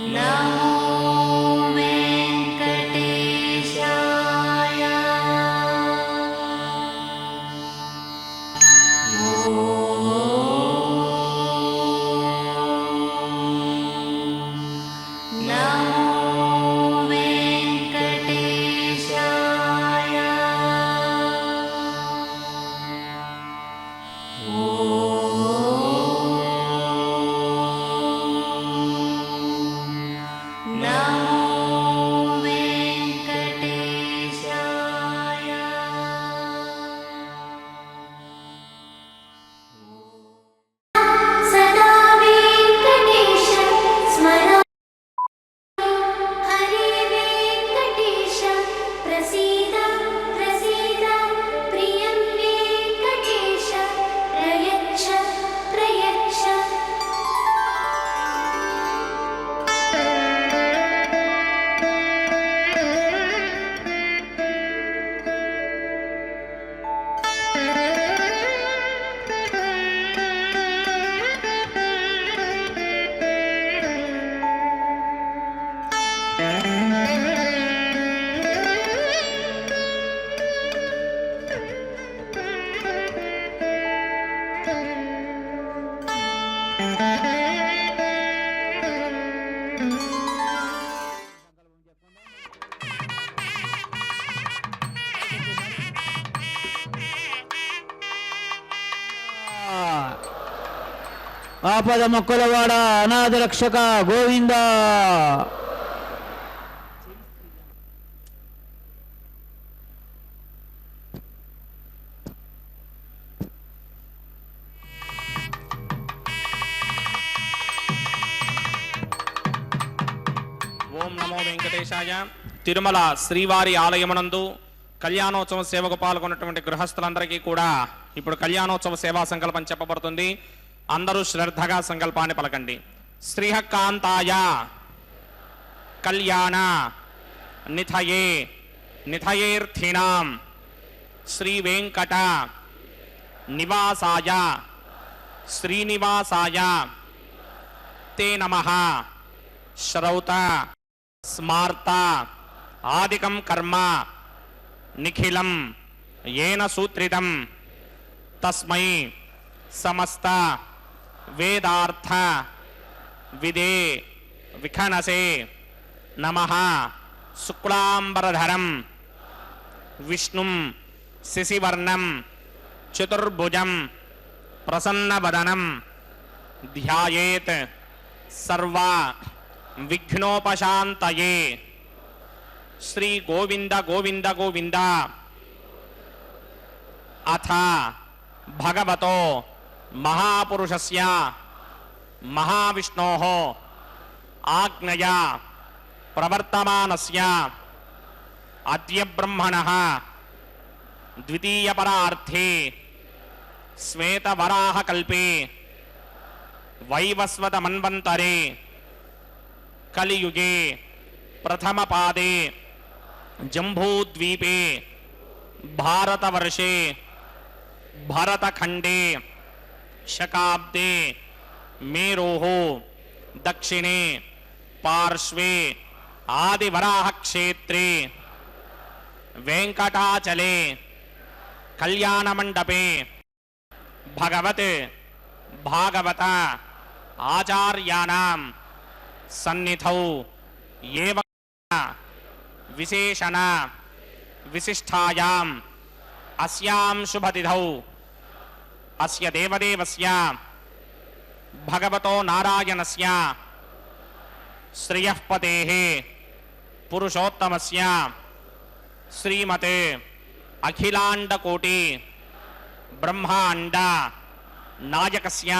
नमो वेंकटेशाय। नमो वेंकटेशाय। नमो वेंकटेशाय। सदा वेंकटेश स्मरामि, हरे वेंकटेश प्रसीद प्रसीद, प्रियं वेंकटेश प्रयच्छ प्रयच्छ। ఆపద మొక్కలవాడ అనాథ రక్షక గోవింద. ఓం నమో వెంకటేశాయ. తిరుమల శ్రీవారి ఆలయమునందు కళ్యాణోత్సవ సేవకు పాల్గొన్నటువంటి గృహస్థులందరికీ కూడా ఇప్పుడు కళ్యాణోత్సవ సేవా సంకల్పం చెప్పబడుతుంది. అందరూ శ్రద్ధగా సంకల్పాన్ని పలకండి. శ్రీహకాంతాయ కళ్యాణ నిథయే నిథయేర్థినాం శ్రీ వెంకట నివాసాయ శ్రీనివాసాయ తే నమః. శ్రౌత స్మార్త ఆదికం కర్మ నిఖిలం ఏన సూత్రితం తస్మై సమస్త వేదార్థ విదే విఖనసే నమః. శుక్లాంబరధరం విష్ణుం శశివర్ణం చతుర్భుజం ప్రసన్నవదనం ధ్యాయేత్ సర్వ విఘ్నోపశాంతయే. శ్రీ గోవింద గోవింద గోవింద. అథ భగవతో మహాపురుషస్య మహావిష్ణోః ఆజ్ఞయా ప్రవర్తమానస్య అద్య బ్రహ్మణః ద్వితీయపరార్థే శ్వేతవరాహకల్పే వైవస్వతమన్వంతరే కలియుగే ప్రథమపాదే జంబూద్వీపే భారతవర్షే భరతఖండే శకాబ్దే మేరోః దక్షిణే పార్శ్వే ఆదివరాహక్షేత్రే వెంకటాచలే కళ్యాణమండపే భగవత్ భాగవత ఆచార్యాణం సన్నిధౌ ఏవ విశేషణ విశిష్టాయాం అస్యాం శుభతిథౌ అస్య దేవదేవస్య భగవతో నారాయణస్య శ్రియఃపతేః పురుషోత్తమస్య శ్రీమతే అఖిలాండకోటి బ్రహ్మాండ నాయకస్య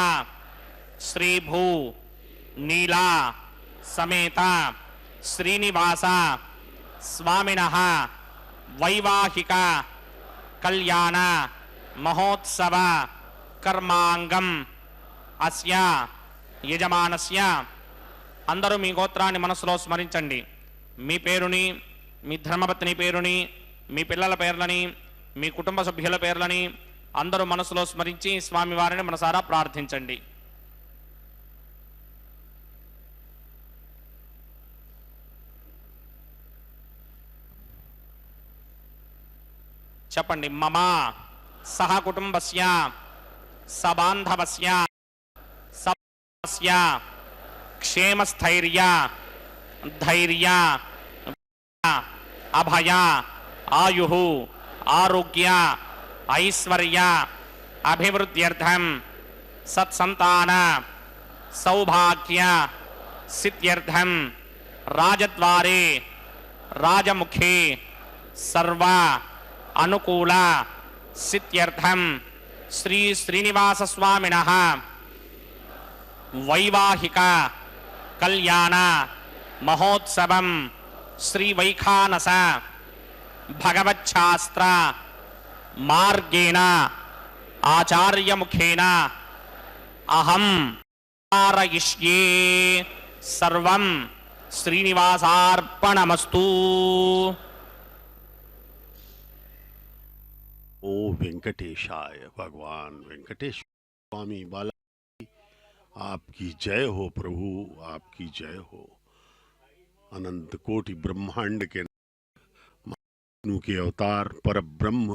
శ్రీభూ నీలా సమేత శ్రీనివాస స్వామినః వైవాహిక కళ్యాణ మహోత్సవ కర్మాంగం అస్య యజమానస్య. అందరూ మీ గోత్రాన్ని మనసులో స్మరించండి. మీ పేరుని, మీ ధర్మపత్ని పేరుని, మీ పిల్లల పేర్లని, మీ కుటుంబ సభ్యుల పేర్లని అందరూ మనసులో స్మరించి స్వామివారిని మనసారా ప్రార్థించండి. చెప్పండి. మమ సహ కుటుంబస్య సబాంధవస్య సస్య క్షేమస్థైర్య ధైర్య అభయ ఆయు ఆరోగ్య ఐశ్వర్య అభివృద్ధ్యర్థం సత్సంతాన సౌభాగ్య సిద్ధ్యర్థం రాజద్వారే రాజముఖే సర్వ అనుకూల సిద్ధ్యర్థం శ్రీ శ్రీనివాస స్వామినః వైవాహిక కళ్యాణ మహోత్సవం శ్రీ వైఖానస భగవచ్ఛాస్త్ర మార్గేణ ఆచార్యముఖేన అహం कारयिष्ये सर्वं श्रीनिवासार्पणमस्तु। ओ वेंकटेशाय। भगवान वेंकटेश्वर स्वामी बाला आपकी जय हो प्रभु, आपकी जय हो। अनंत कोटि ब्रह्मांड के विष्णु के अवतार पर ब्रह्म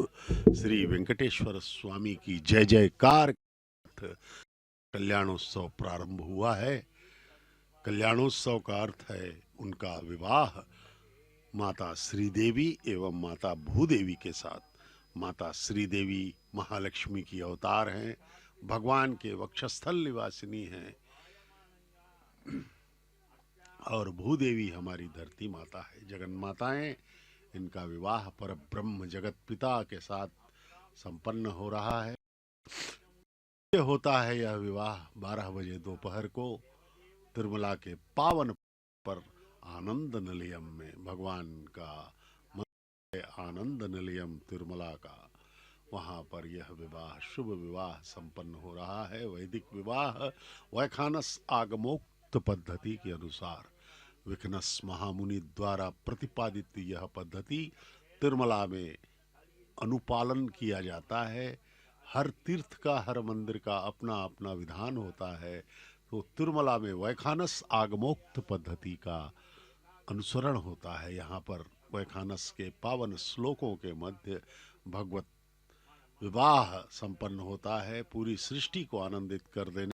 श्री वेंकटेश्वर स्वामी की जय जयकार। कल्याणोत्सव प्रारंभ हुआ है। कल्याणोत्सव का अर्थ है उनका विवाह माता श्रीदेवी एवं माता भूदेवी के साथ। माता श्रीदेवी महालक्ष्मी की अवतार हैं, भगवान के वक्षस्थल निवासिनी हैं, और भूदेवी हमारी धरती माता है, जगन माताएं। इनका विवाह पर ब्रह्म जगत पिता के साथ संपन्न हो रहा है। ये होता है यह विवाह 12 बजे दोपहर को तिरुमला के पावन पर आनंद निलयम में। भगवान का आनंद निलयम तिरुमला का, वहाँ पर यह विवाह शुभ विवाह संपन्न हो रहा है। वैदिक विवाह वैखानस आगमोक्त पद्धति के अनुसार विघ्नस महामुनि द्वारा प्रतिपादित यह पद्धति तिरुमला में अनुपालन किया जाता है। हर तीर्थ का, हर मंदिर का अपना अपना विधान होता है, तो तिरुमला में वैखानस आगमोक्त पद्धति का अनुसरण होता है। यहाँ पर वैखानस के पावन श्लोकों के मध्य भगवत विवाह संपन्न होता है। पूरी सृष्टि को आनंदित कर देने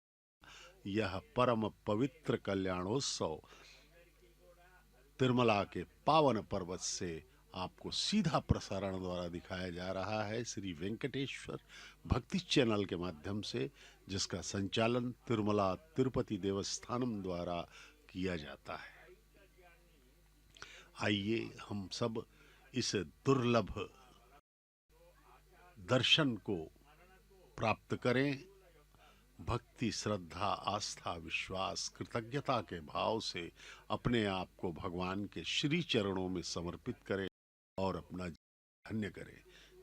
यह परम पवित्र कल्याणोत्सव तिरुमला के पावन पर्वत से आपको सीधा प्रसारण द्वारा दिखाया जा रहा है श्री वेंकटेश्वर भक्ति चैनल के माध्यम से, जिसका संचालन तिरुमला तिरुपति देवस्थानम द्वारा किया जाता है। आइए हम सब इस दुर्लभ दर्शन को प्राप्त करें। भक्ति, श्रद्धा, आस्था, विश्वास, कृतज्ञता के भाव से अपने आप को भगवान के श्री चरणों में समर्पित करें और अपना धन्य करें।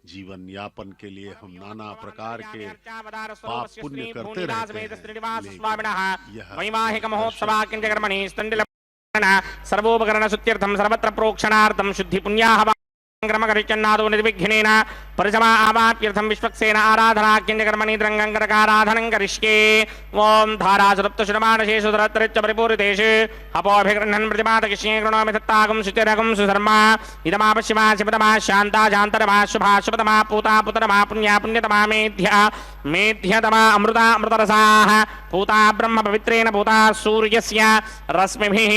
जीवन यापन के लिए हम नाना प्रकार के पाप पुण्य करते रहते हैं, वैवाहिक महोत्सवाकिंजकर्मणि सर्वोपकरण शुद्ध्यर्थम सर्वत्र प्रोक्षणार्थम शुद्धि पुण्याः क्रमकरिचन्नादो निर्विघ्नेन परिसमा आवाप्यर्थं विश्वक्सेन आराधनाख्यञ्जकर्मणि द्रङ्गङ्करकाराधनं करिष्ये। ॐ धारासुरप्तशुरमानशेषु सुरत्रिच्च परिपूरितेषु अपोऽभिगृह्णन् प्रतिपादयिष्ये। कृणोमि तत्तागं शुचिरगं सुधर्मा इदमापश्यमा शिवतमा शान्ता शान्तरमा शुभा शुभतमा पूता पुतरमा पुण्या पुण्यतमा मेध्या मेध्यतमा अमृता अमृतरसाः पूता ब्रह्म पवित्रेण पूता सूर्यस्य रश्मिभिः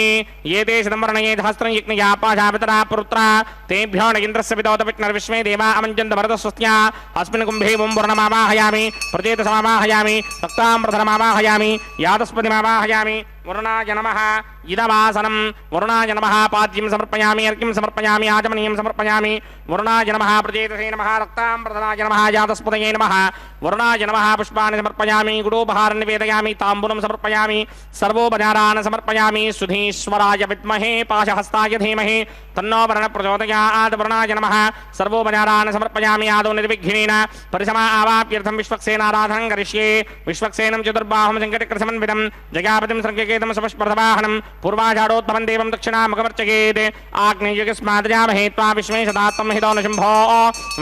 ये ते शतंवर्णये सहस्रं यज्ञया पाशापितरा पुत्रा तेभ्यो न इन्द्रस्य विदोत विष्णुर्विश्वे देवा अमञ्जन्त भरतस्वस्त्या अस्मिन् कुम्भे वं वर्णमावाहयामि प्रजेतसमावाहयामि रक्ताम्बरधरमावाहयामि यातस्पतिमावाहयामि वरुणाय नमः इदवासनं वरुणाय नमः पाद्यं समर्पयामि अर्घ्यं समर्पयामि आचमनीयं समर्पयामि वरुणाय नमः प्रजेतसे नमः रक्ताम्बरधराय नमः यातस्पतये नमः वरुणाय नमः पुष्पाणि समर्पयामि गुडोपहारं निवेदयामि ताम्बूलं समर्पयामि सर्वोपचारान् समर्पयामि सुधीश्वराय विद्महे पाशहस्ताय धीमहि तन्नो वरुणः प्रचोदयात् वरुणाय नमः सर्वोपचारान् समर्पयामि आदौ निर्विघ्नेन परिसमा आवाप्यर्थं विश्वक्सेनाराधनं करिष्ये विश्वक्सेनं चतुर्बाहुं संकटकृतसमन्वितं जयापतिं सर्गके समवेदं सपस्पर्धवाहनं पूर्वाषाढोद्भवं देवं दक्षिणामुखमर्चयेत् आग्नेयस्मादजामहे त्वा विश्वे सदात्मं हितो न शम्भो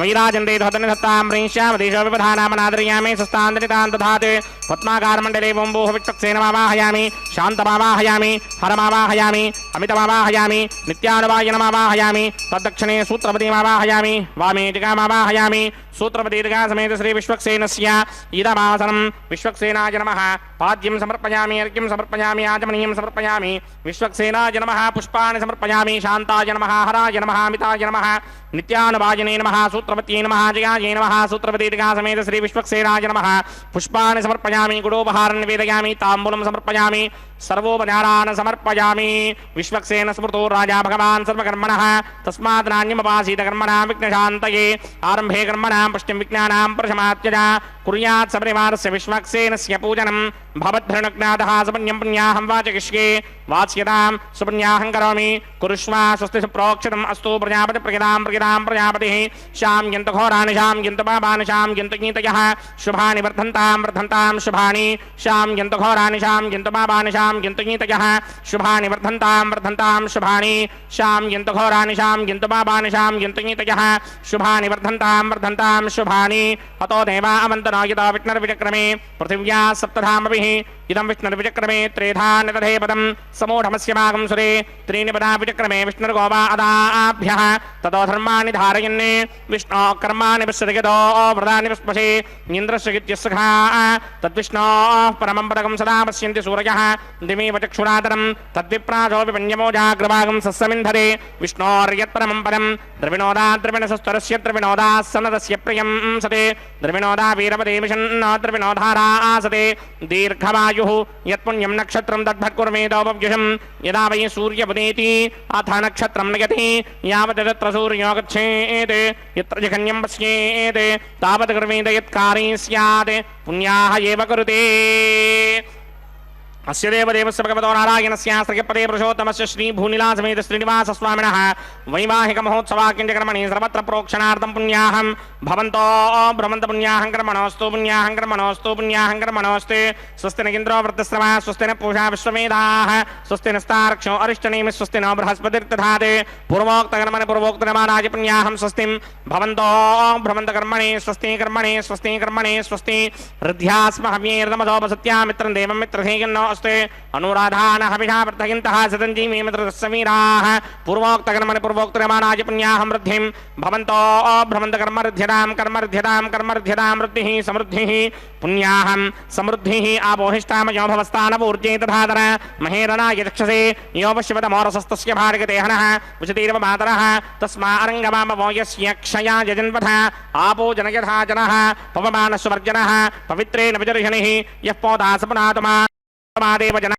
वैराजन्ते धतनिधत्तां प्रेष्याम देशो विपधानामनादर्यामि सस्तान्दनितान् दधात् पद्माकारमण्डले वोम्बोः विट्टक्सेनमावाहयामि शान्तमावाहयामि हरमावाहयामि अमितमावाहयामि नित्यानुवायनमावाहयामि तद्दक्षिणे सूत्रपतिमावाहयामि वामे टिकामावाहयामि सूत्रपतिर्गा समेत श्री विश्वक्सेनस्य इदमासनं विश्वक्सेनाय नमः पाद्यं समर्पयामि अर्घ्यं समर्पयामि आचमनीयं समर्पयामि विश्वक्सेनाय नमः पुष्पाणि समर्पयामि शान्ताय नमः हराय नमः अमिताय नमः नित्यानुवायने नमः सूत्रपत्यै नमः जयाय नमः सूत्रपतिर्गा समेत श्री विश्वक्सेनाय नमः पुष्पाणि समर्पयामि गुडोपहारं निवेदयामि ताम्बूलं समर्पयामि सर्वोपचारान् समर्पयामि विश्वक्सेन स्मृतो राजा भगवान् सर्वकर्मणः तस्मात् नान्यमपासीत कर्मणां विघ्नशान्तये आरम्भे कर्मणां पुष्टिं विज्ञानां प्रशमात्यजा कुर्यात् सपरिवारस्य विश्वक्सेनस्य पूजनं भवद्भृणज्ञातः सुपुण्यं पुण्याहं वाचयिष्ये वाच्यतां सुपुण्याहं करोमि कुरुष्वा स्वस्ति सुप्रोक्षितम् अस्तु प्रजापति प्रजदां प्रजापतिः शां यन्तु घोराणि शां यन्तु पापानि शां यन्तु गीतयः शुभानि वर्धन्तां शुभानि शां यन्तु घोराणि शां यन्तु पापानि शां यन्तु गीतयः शुभानि वर्धन्तां शुभानि शां यन्तु घोराणि शां यन्तु पापानि शां यन्तु गीतयः शुभानि वर्धन्तां शुभानि अतो देवा अवन्तनो यतो विष्णुर्विचक्रमे पृथिव्या सप्तधामभिः इदं विष्णुर्विचक्रमे त्रेधा निदधे पदं समूढमस्य भागं सुरे त्रीणि पदा विचक्रमे विष्णुर्गोवा अदाभ्यः ततो धर्माणि धारयन् विष्णो कर्माणि पश्यति यतो व्रतानि पुष्पसे इन्द्रस्य गित्यस्सखा तद्विष्णोः परमं पदकं सदा पश्यन्ति सूरयः दिमेव चक्षुरातरं तद्विप्रासो विपन्यमो जाग्रभागं सस्समिन्धरे विष्णोर्यत्परमं पदं द्रविणोदा द्रविणसस्तरस्य द्रविणोदा सनदस्य प्रियं सते द्रविणोदा वीरपदे मिषन्नो द्रविणोधारा आसते दीर्घवायुः यत्पुण्यं नक्षत्रं तद्भट्कुर्मेदोपव्युषं यदा वै सूर्यपदेति अथ नक्षत्रं नयति यावत् तत्र सूर्यो गच्छेत् यत्र जघन्यं पश्येत् तावत् कर्मेद यत्कारी स्यात् पुण्याः एव कुरुते अस्य देवदेवस्य भगवतो नारायणस्य श्रीपदे पुरुषोत्तमस्य श्रीभूनिलासमेत श्रीनिवासस्वामिनः वैवाहिकमहोत्सवाख्यं च कर्मणि सर्वत्र प्रोक्षणार्थं पुण्याहं भवन्तो भ्रमन्त पुण्याहं कर्मणोऽस्तु स्वस्ति न इन्द्रो वृद्धश्रवा स्वस्ति न पूषा विश्वमेधाः स्वस्ति नस्तार्क्ष्यो अरिष्टनेमि स्वस्ति न बृहस्पतिर्दधात् पूर्वोक्तकर्मणि पुण्याहं स्वस्तिं भवन्तो भ्रमन्त कर्मणि स्वस्ति हृद्यास्म हव्येर्दमसोपसत्या मित्रं देवं मित्रधेयन्नो अनुराधान हविषा वर्धयन्तः सदञ्जीवी मित्रसमीराः पूर्वोक्तकर्मणि पुण्याहं वृद्धिं भवन्तो भ्रमन्तकर्मर्ध्यतां वृद्धिः समृद्धिः पुण्याहं समृद्धिः आपोहिष्टामयो भवस्तानपूर्जे तथातर महेरणाय चक्षसे यो पश्यवतमोरसस्तस्य भार्गदेहनः उचितीर्व मातरः तस्मारङ्गमामवो यस्य क्षया यजन्वथ आपो जनयथा जनः पवमानस्वर्जनः पवित्रेण विजर्षणिः यः पोदासपुनातमा देव जन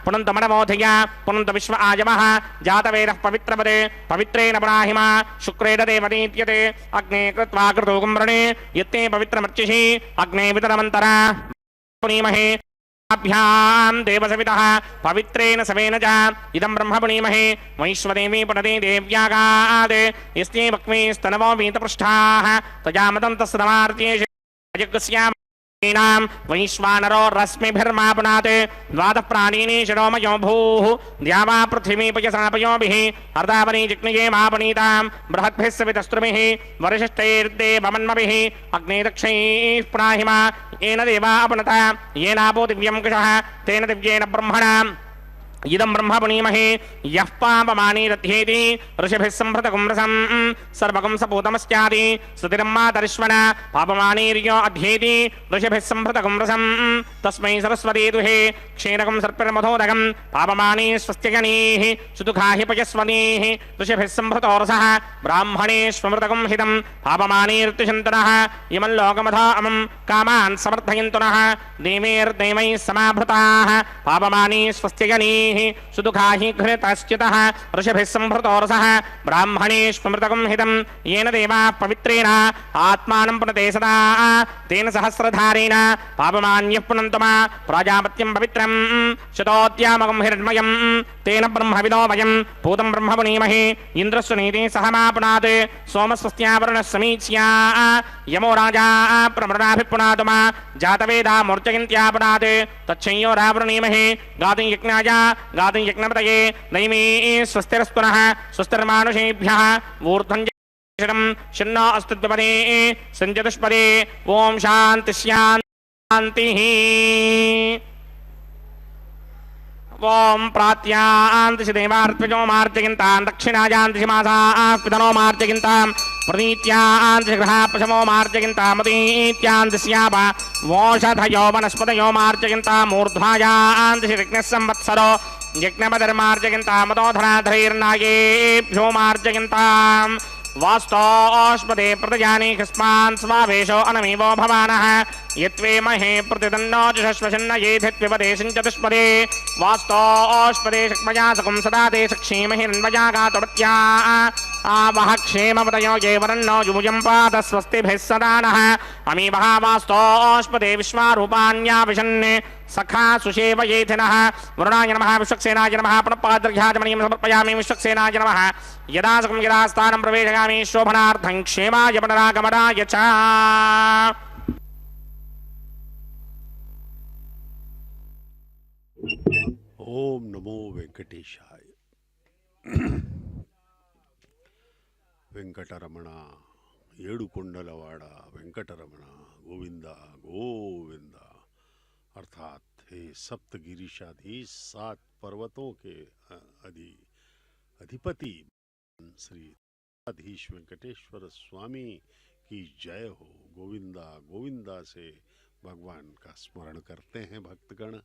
पुनन्त मनमोधिया पुनन्त विश्व आयमः जातवेदः पवित्रपदे पवित्रेण पुनाहिमा शुक्रेण देवनीत्यते अग्ने कृत्वा कृतो कुम्भणे यत्ते पवित्रमर्चिषि अग्ने वितरमन्तरा पुनीमहे अभ्यां देवसवितः पवित्रेण सवेन च इदं ब्रह्म पुनीमहे वैश्वदेवी पुनदे देव्यागात् यस्ते वक्मे स्तनवो वीतपृष्ठाः तजामतं तस्समार्त्येषु यज्ञस्याम वैश्वानरो रश्मिभिर्मा पुनात् द्वादः प्राणीनि शिरोमयो भूः द्यावा पृथिवी पयसापयोभिः अर्धावनी जिग्नये मापनीतां बृहद्भिः सवितस्त्रुभिः वरिष्ठैर्देवमन्मभिः अग्ने दक्षैः पुनाहिमा येन देवा अपनता येनापो दिव्यं कुशः तेन दिव्येन ब्रह्मणा इदं ब्रह्म पुनीमहे यः पापमानीरथ्येति ऋषिभिः सम्भृतकुं रसं सर्वकं सपूतमस्यादि स्तुतिरम्मातरिष्वण पापमानीर्यो अध्येति ऋषिभिः सम्भृतकुं रसं तस्मै सरस्वती दुहे क्षीरकं सर्पिर्मधोदकं पापमानी स्वस्त्यगणीः सुदुःखा हि पयस्वतीः ऋषिभिः सम्भृतो रसः ब्राह्मणेष्वमृतकं हितं पापमानीर्तिशन्तनः इमं लोकमथा अमं कामान् समर्थयन्तु नः देवैर्देवैः समाभृताः पापमानी स्वस्त्यगणीः सुदुःखा हि घृतश्चितः ऋषभिः सम्भृतोरसः ब्राह्मणेष्वमृतकं हितं येन देवाः पवित्रेण आत्मानं पुनते सदा तेन सहस्रधारेण पापमान्यः पुनन्तु मा प्राजापत्यं पवित्रं शतोद्यामकं हिरण्मयं तेन ब्रह्मविदो वयं भूतं ब्रह्म पुनीमहे इन्द्रस्य नीति सहमापुनात् सोमस्वस्त्यावरणः समीच्या यमो राजा प्रमृणाभिपुनातु मा जातवेदा मूर्जयन्त्यापुनात् तच्छंयोरावृणीमहे गातुं यज्ञाय गातुं यज्ञपतये नैमे स्वस्तिरस्तुनः स्वस्तिर्मानुषेभ्यः ऊर्ध्वं शन्नो अस्तु द्विपदे सञ्चतुष्पदे ॐ शान्ति शान्तिः ओम प्रात्यांति देवार्त्वजो मार्जयन्तां दक्षिणायान्ति मासाः पितरो मार्जयन्तां प्रणीत्यांति गृहाः पशवो मार्जयन्तां मदीत्यांति स्याप वोषधयो वनस्पतयो मार्जयन्तां मूर्ध्वायान्ति ऋग्नः संवत्सरो यज्ञपतिर्मार्जयन्तां मदोधराधरैर्नागेभ्यो मार्जयन्तां वास्तोष्पदे प्रतजानि कस्मान् स्वावेशो अनमीवो भवानः यत्वे महे प्रतिदन्नो जुषश्वशन्न येधित्विपदे सञ्चतुष्पदे वास्तोष्पदे शक्मया सकुं सदा ते सक्षीमहिरन्वया गातुपत्या आवह क्षेमपदयो ये वरन्नो युमुजं पात स्वस्तिभिः सदा नः अमीवः वास्तोष्पदे विश्वारूपाण्याविशन् सखा सुषेवयेथिनः वरुणाय नमः विश्वक्सेनाय नमः पुनःपादर्घ्याजमनीं समर्पयामि विश्वक्सेनाय नमः यदा सकं यदा स्थानं प्रवेशयामि शोभनार्थं क्षेमाय पुनरागमनाय च ओम नमो वेंकटेशाय। वेंकटरमण येडुकोंडलवाड़ वेंकटरमण गोविंद गोविंद। अर्थात हे सप्तगिरीशाधीश 7 पर्वतों के अधिपति श्री अधीश वेंकटेश्वर स्वामी की जय हो। गोविंदा गोविंदा से भगवान का स्मरण करते हैं भक्तगण।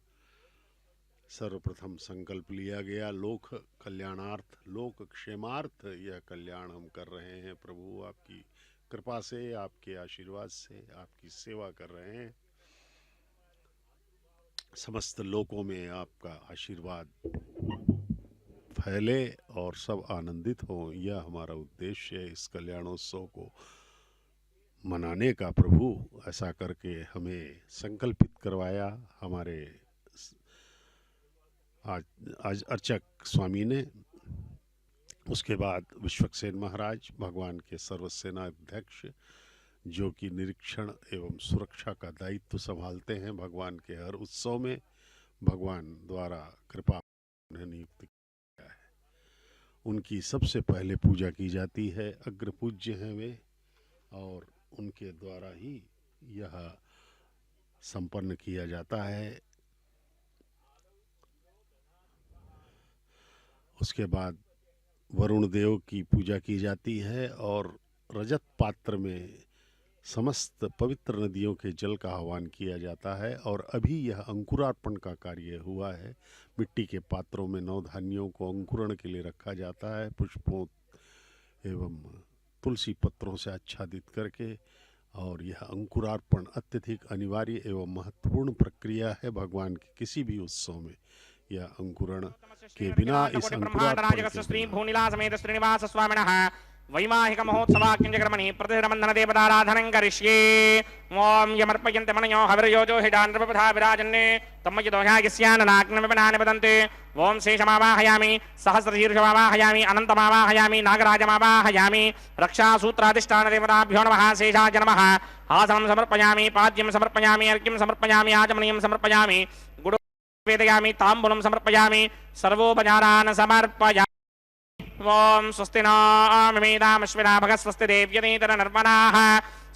सर्वप्रथम संकल्प लिया गया लोक कल्याणार्थ लोक क्षेमार्थ। यह कल्याण हम कर रहे हैं प्रभु आपकी कृपा से, आपके आशीर्वाद से, आपकी सेवा कर रहे हैं। समस्त लोकों में आपका आशीर्वाद फैले और सब आनंदित हों, यह हमारा उद्देश्य है इस कल्याणोत्सव को मनाने का। प्रभु ऐसा करके हमें संकल्पित करवाया हमारे आज अर्चक स्वामी ने। उसके बाद विश्वक्सेन महाराज भगवान के सर्वसेना अध्यक्ष जो कि निरीक्षण एवं सुरक्षा का दायित्व संभालते हैं भगवान के हर उत्सव में, भगवान द्वारा कृपा उन्हें नियुक्त किया है। उनकी सबसे पहले पूजा की जाती है, अग्र पूज्य हैं वे और उनके द्वारा ही यह संपन्न किया जाता है। उसके बाद वरुण देव की पूजा की जाती है और रजत पात्र में समस्त पवित्र नदियों के जल का आह्वान किया जाता है। और अभी यह अंकुरार्पण का कार्य हुआ है। मिट्टी के पात्रों में 9 धान्यों को अंकुरण के लिए रखा जाता है, पुष्पों एवं तुलसी पत्रों से आच्छादित करके। और यह अंकुरार्पण अत्यधिक अनिवार्य एवं महत्वपूर्ण प्रक्रिया है भगवान के किसी भी उत्सव में। यह अंकुरण के बिना इस अंकुरार्पण वैवाहिक महोत्सवाख्यंजकर्मणि प्रतिरमंधन देवताराधनं करिष्ये। ओम यमर्पयन्ते मनयो हविर्योजो हिडान्नपथा विराजन्ने तम्मयदोषागिस्याननाग्नविपनानि वदन्ते। ओम शेषमावाहयामि सहस्रशीर्षमावाहयामि अनन्तमावाहयामि नागराजमावाहयामि रक्षासूत्राधिष्ठानदेवताभ्यो नमः शेषाय नमः। आसनं समर्पयामि पाद्यं समर्पयामि अर्घ्यं समर्पयामि आचमनीयं समर्पयामि गुडो वेदयामि ताम्बूलं समर्पयामि सर्वोपचारान् समर्पयामि। ओम स्वस्ति नमेदामश्विना भगः स्वस्ति देव्यनेतर नर्मणाः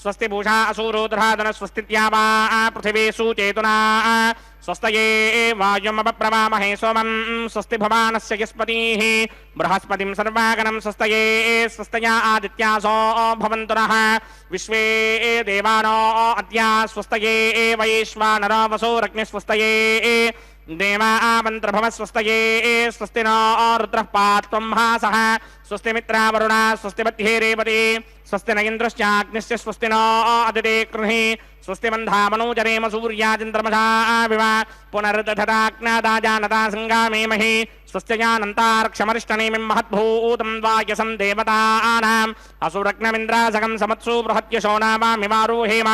स्वस्ति भूषा असुरोधराधन स्वस्ति द्यावा पृथिवी सुचेतुना स्वस्तये वायुमपप्रवामहे सोमं स्वस्ति भवानस्य यस्पतिः बृहस्पतिं सर्वागणं स्वस्तये स्वस्तया आदित्यासो भवन्तु नः विश्वे देवानो अद्य स्वस्तये वैश्वानरो वसुरग्निः स्वस्तये देवा आमन्त्रभव स्वस्तये स्वस्ति नो रुद्रः पात्वं हासः स्वस्ति मित्रावरुणा स्वस्ति बध्ये रेवती स्वस्ति न इंद्रश्चाग्निश्च स्वस्ति न अदिते कृहि स्वस्ति बन्धा मनोजरेम सूर्याचन्द्रमसा विवा पुनर्दधताग्नादाजानता संगामेमहि स्वस्ति जानन्तार्क्षमरिष्टनेमिं महद्भूतं वायसं देवतानाम् असुरग्नमिन्द्रासगं समत्सु बृहत्यशो नामामिमारोहेम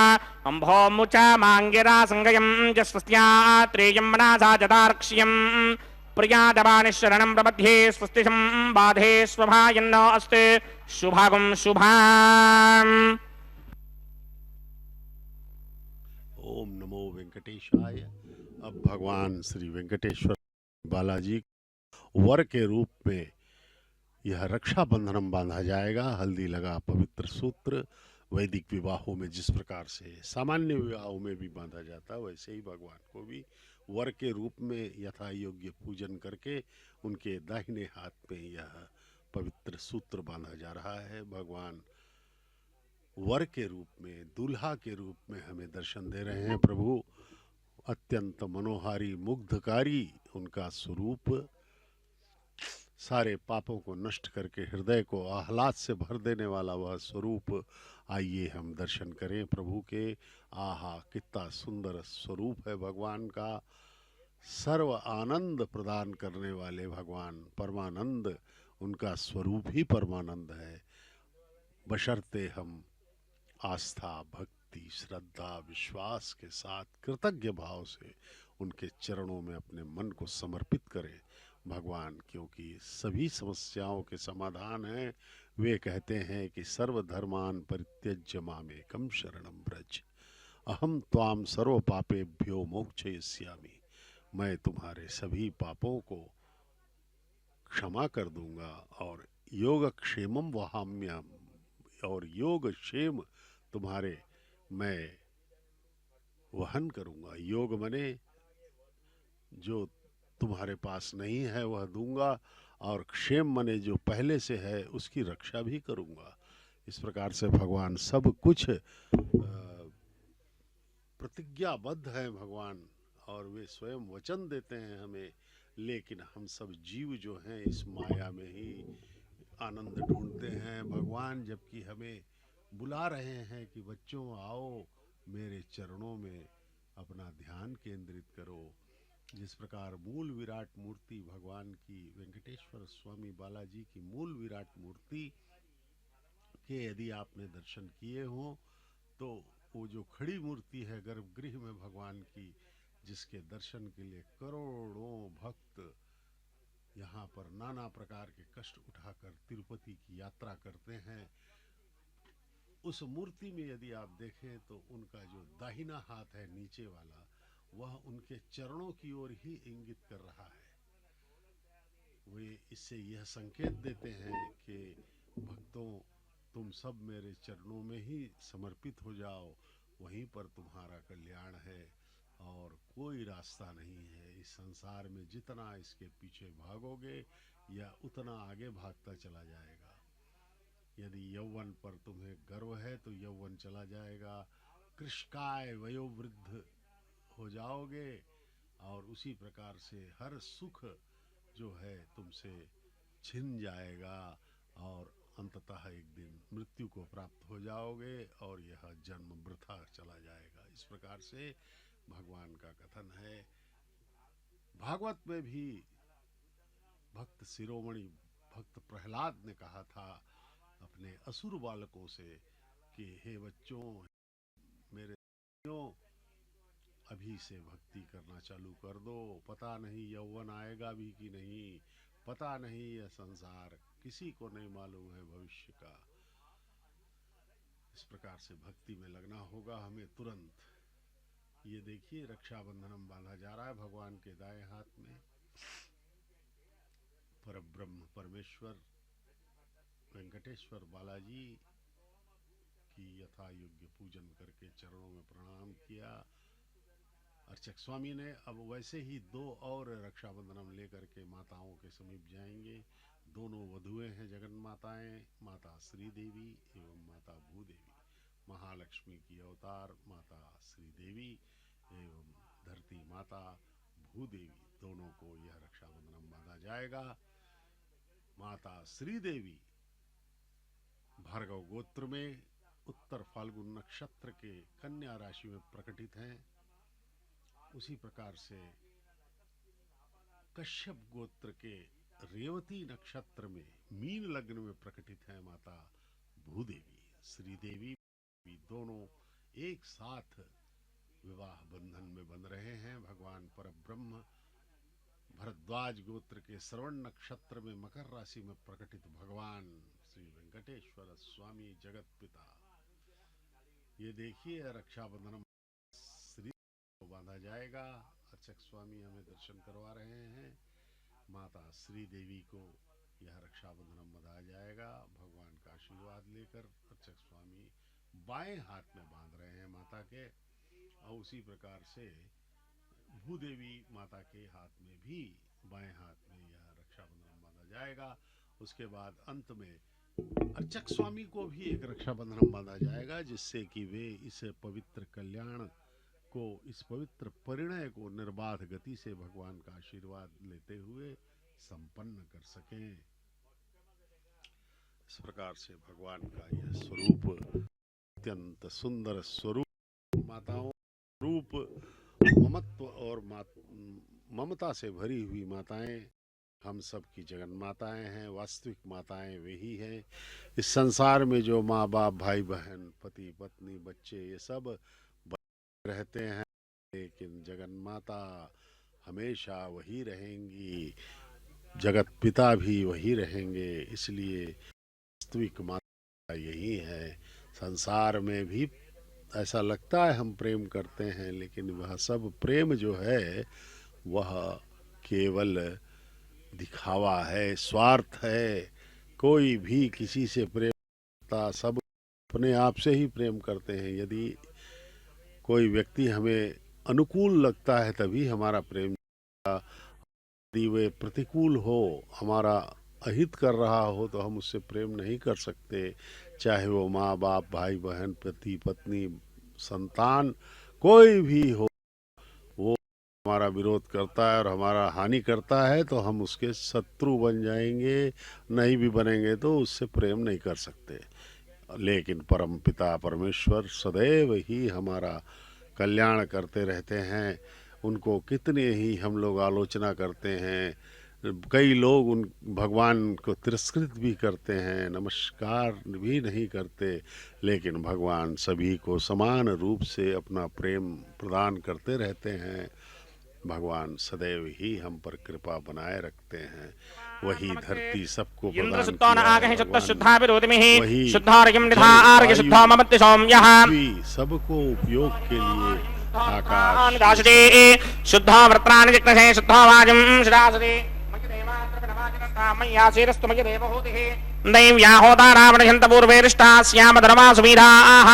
अम्भोमुचा माङ्गिरा संगयं च स्वस्त्यात्रेयं मनासा जतार्क्ष्यम् प्रियादवानिशरणं प्रबध्ये स्वस्ति बाधे स्वभायन्न अस्ते शुभागं शुभाम्। ओम नमो वेंकटेशाय। अब भगवान श्री वेंकटेश्वर बालाजी वर के रूप में यह रक्षाबंधनम बांधा जाएगा। हल्दी लगा पवित्र सूत्र वैदिक विवाहों में जिस प्रकार से सामान्य विवाहों में भी बांधा जाता है, वैसे ही भगवान को भी वर के रूप में यथा योग्य पूजन करके उनके दाहिने हाथ में यह पवित्र सूत्र बांधा जा रहा है। भगवान वर के रूप में, दूल्हा के रूप में हमें दर्शन दे रहे हैं। प्रभु अत्यंत मनोहारी मुग्धकारी उनका स्वरूप, सारे पापों को नष्ट करके हृदय को आह्लाद से भर देने वाला वह स्वरूप, आइए हम दर्शन करें प्रभु के। आहा, कितना सुंदर स्वरूप है भगवान का। सर्व आनंद प्रदान करने वाले भगवान परमानंद, उनका स्वरूप ही परमानंद है। बशर्ते हम आस्था, भक्ति, श्रद्धा, विश्वास के साथ कृतज्ञ भाव से उनके चरणों में अपने मन को समर्पित करें भगवान, क्योंकि सभी समस्याओं के समाधान हैं। वे कहते हैं कि सर्वधर्मान परित्यज्य मामेकं शरणं व्रज, अहम त्वाम सर्व पापेभ्यो मोक्षयिष्यामि। मैं तुम्हारे सभी पापों को क्षमा कर दूंगा और योगक्षेमम वहाम्यम, और योग क्षेम तुम्हारे मैं वहन करूंगा। योग मने जो तुम्हारे पास नहीं है वह दूंगा, और क्षेम मने जो पहले से है उसकी रक्षा भी करूंगा। इस प्रकार से भगवान सब कुछ प्रतिज्ञाबद्ध है भगवान, और वे स्वयं वचन देते हैं हमें। लेकिन हम सब जीव जो हैं इस माया में ही आनंद ढूंढते हैं भगवान, जबकि हमें बुला रहे हैं कि बच्चों आओ मेरे चरणों में अपना ध्यान केंद्रित करो। जिस प्रकार मूल विराट मूर्ति भगवान की, वेंकटेश्वर स्वामी बालाजी की मूल विराट मूर्ति के यदि आपने दर्शन किए हों तो वो जो खड़ी मूर्ति है गर्भगृह में भगवान की, जिसके दर्शन के लिए करोड़ों भक्त यहाँ पर नाना प्रकार के कष्ट उठाकर तिरुपति की यात्रा करते हैं, उस मूर्ति में यदि आप देखें तो उनका जो दाहिना हाथ है नीचे वाला, वह उनके चरणों की ओर ही इंगित कर रहा है। वे इससे यह संकेत देते हैं कि भक्तों, तुम सब मेरे चरणों में ही समर्पित हो जाओ, वहीं पर तुम्हारा कल्याण है और कोई रास्ता नहीं है। इस संसार में जितना इसके पीछे भागोगे यह उतना आगे भागता चला जाएगा। यदि यौवन पर तुम्हें गर्व है तो यौवन चला जाएगा, कृशकाय वयोवृद्ध हो जाओगे, और उसी प्रकार से हर सुख जो है तुमसे छिन जाएगा, और अंततः एक दिन मृत्यु को प्राप्त हो जाओगे और यह जन्म वृथा चला जाएगा। इस प्रकार से भगवान का कथन है। भागवत में भी भक्त शिरोमणि भक्त प्रहलाद ने कहा था अपने असुर बालकों से कि हे बच्चों, मेरे बच्चों, अभी से भक्ति करना चालू कर दो। पता नहीं यौवन आएगा भी कि नहीं, पता नहीं यह संसार, किसी को नहीं मालूम है भविष्य का। इस प्रकार से भक्ति में लगना होगा हमें तुरंत। ये देखिए रक्षाबंधनम बांधा जा रहा है भगवान के दाएं हाथ में। परब्रह्म परमेश्वर वेंकटेश्वर बालाजी की यथा योग्य पूजन करके चरणों में प्रणाम किया। अर्चक स्वामी ने अब वैसे ही दो और रक्षाबंधनम लेकर के माताओं के समीप जाएंगे। दोनों वधुएं हैं जगन माताएं, माता श्री देवी एवं माता भूदेवी। महालक्ष्मी की अवतार माता श्री देवी एवं धरती माता भूदेवी, दोनों को यह रक्षाबंधनम बांधा जाएगा। माता श्री देवी भार्गव गोत्र में उत्तर फाल्गुन नक्षत्र के कन्या राशि में प्रकटित हैं। उसी प्रकार से कश्यप गोत्र के रेवती नक्षत्र में मीन लग्न में प्रकटित है माता भूदेवी। श्रीदेवी दोनों एक साथ विवाह बंधन में बंध रहे हैं। भगवान परब्रह्म भरद्वाज गोत्र के श्रवण नक्षत्र में मकर राशि में प्रकटित भगवान श्री वेंकटेश्वर स्वामी जगत पिता, ये देखिए रक्षाबंधन श्री को बांधा जाएगा। अर्चक स्वामी हमें दर्शन करवा रहे हैं। माता श्री देवी को यह रक्षाबंधन बंधा जाएगा। भगवान का आशीर्वाद लेकर अर्चक स्वामी बाएं हाथ में बांध रहे हैं माता के, और उसी प्रकार से भूदेवी माता के हाथ में भी बाएं हाथ में यह रक्षाबंधन बांधा जाएगा। उसके बाद अंत में अर्चक स्वामी को भी एक रक्षाबंधन बांधा जाएगा, जिससे कि वे इस पवित्र कल्याण को, इस पवित्र परिणय को निर्बाध गति से भगवान का आशीर्वाद लेते हुए संपन्न कर सकें। इस प्रकार से भगवान का यह स्वरूप, अत्यंत सुंदर स्वरूप, माताओं रूप, ममत्व और ममता से भरी हुई माताएं हम सब की जगन माताएं हैं। वास्तविक माताएं वही हैं। इस संसार में जो माँ बाप, भाई बहन, पति पत्नी, बच्चे, ये सब रहते हैं, लेकिन जगन माता हमेशा वही रहेंगी, जगत पिता भी वही रहेंगे। इसलिए वास्तविक माता यही है। संसार में भी ऐसा लगता है हम प्रेम करते हैं, लेकिन वह सब प्रेम जो है वह केवल दिखावा है, स्वार्थ है। कोई भी किसी से प्रेम करता, सब अपने आप से ही प्रेम करते हैं। यदि कोई व्यक्ति हमें अनुकूल लगता है तभी हमारा प्रेम, यदि वे प्रतिकूल हो, हमारा अहित कर रहा हो, तो हम उससे प्रेम नहीं कर सकते। चाहे वो माँ बाप, भाई बहन, पति पत्नी, संतान, कोई भी हो, वो हमारा विरोध करता है और हमारा हानि करता है तो हम उसके शत्रु बन जाएंगे। नहीं भी बनेंगे तो उससे प्रेम नहीं कर सकते। लेकिन परम पिता परमेश्वर सदैव ही हमारा कल्याण करते रहते हैं। उनको कितने ही हम लोग आलोचना करते हैं, कई लोग उन भगवान को तिरस्कृत भी करते हैं, नमस्कार भी नहीं करते, लेकिन भगवान सभी को समान रूप से अपना प्रेम प्रदान करते रहते हैं। भगवान सदैव ही हम पर कृपा बनाए रखते हैं। वही धरती सबको प्रदान सबको उपयोग के लिए आकाश शुद्धा वृत्राणि जिग्नसे शुद्धा वाजं शिरासदे मय्यासेरस्तु मय्य देवहूतिः दैव्याहोतारावणयन्त पूर्वेरिष्टा स्याम धर्मा सुवीराः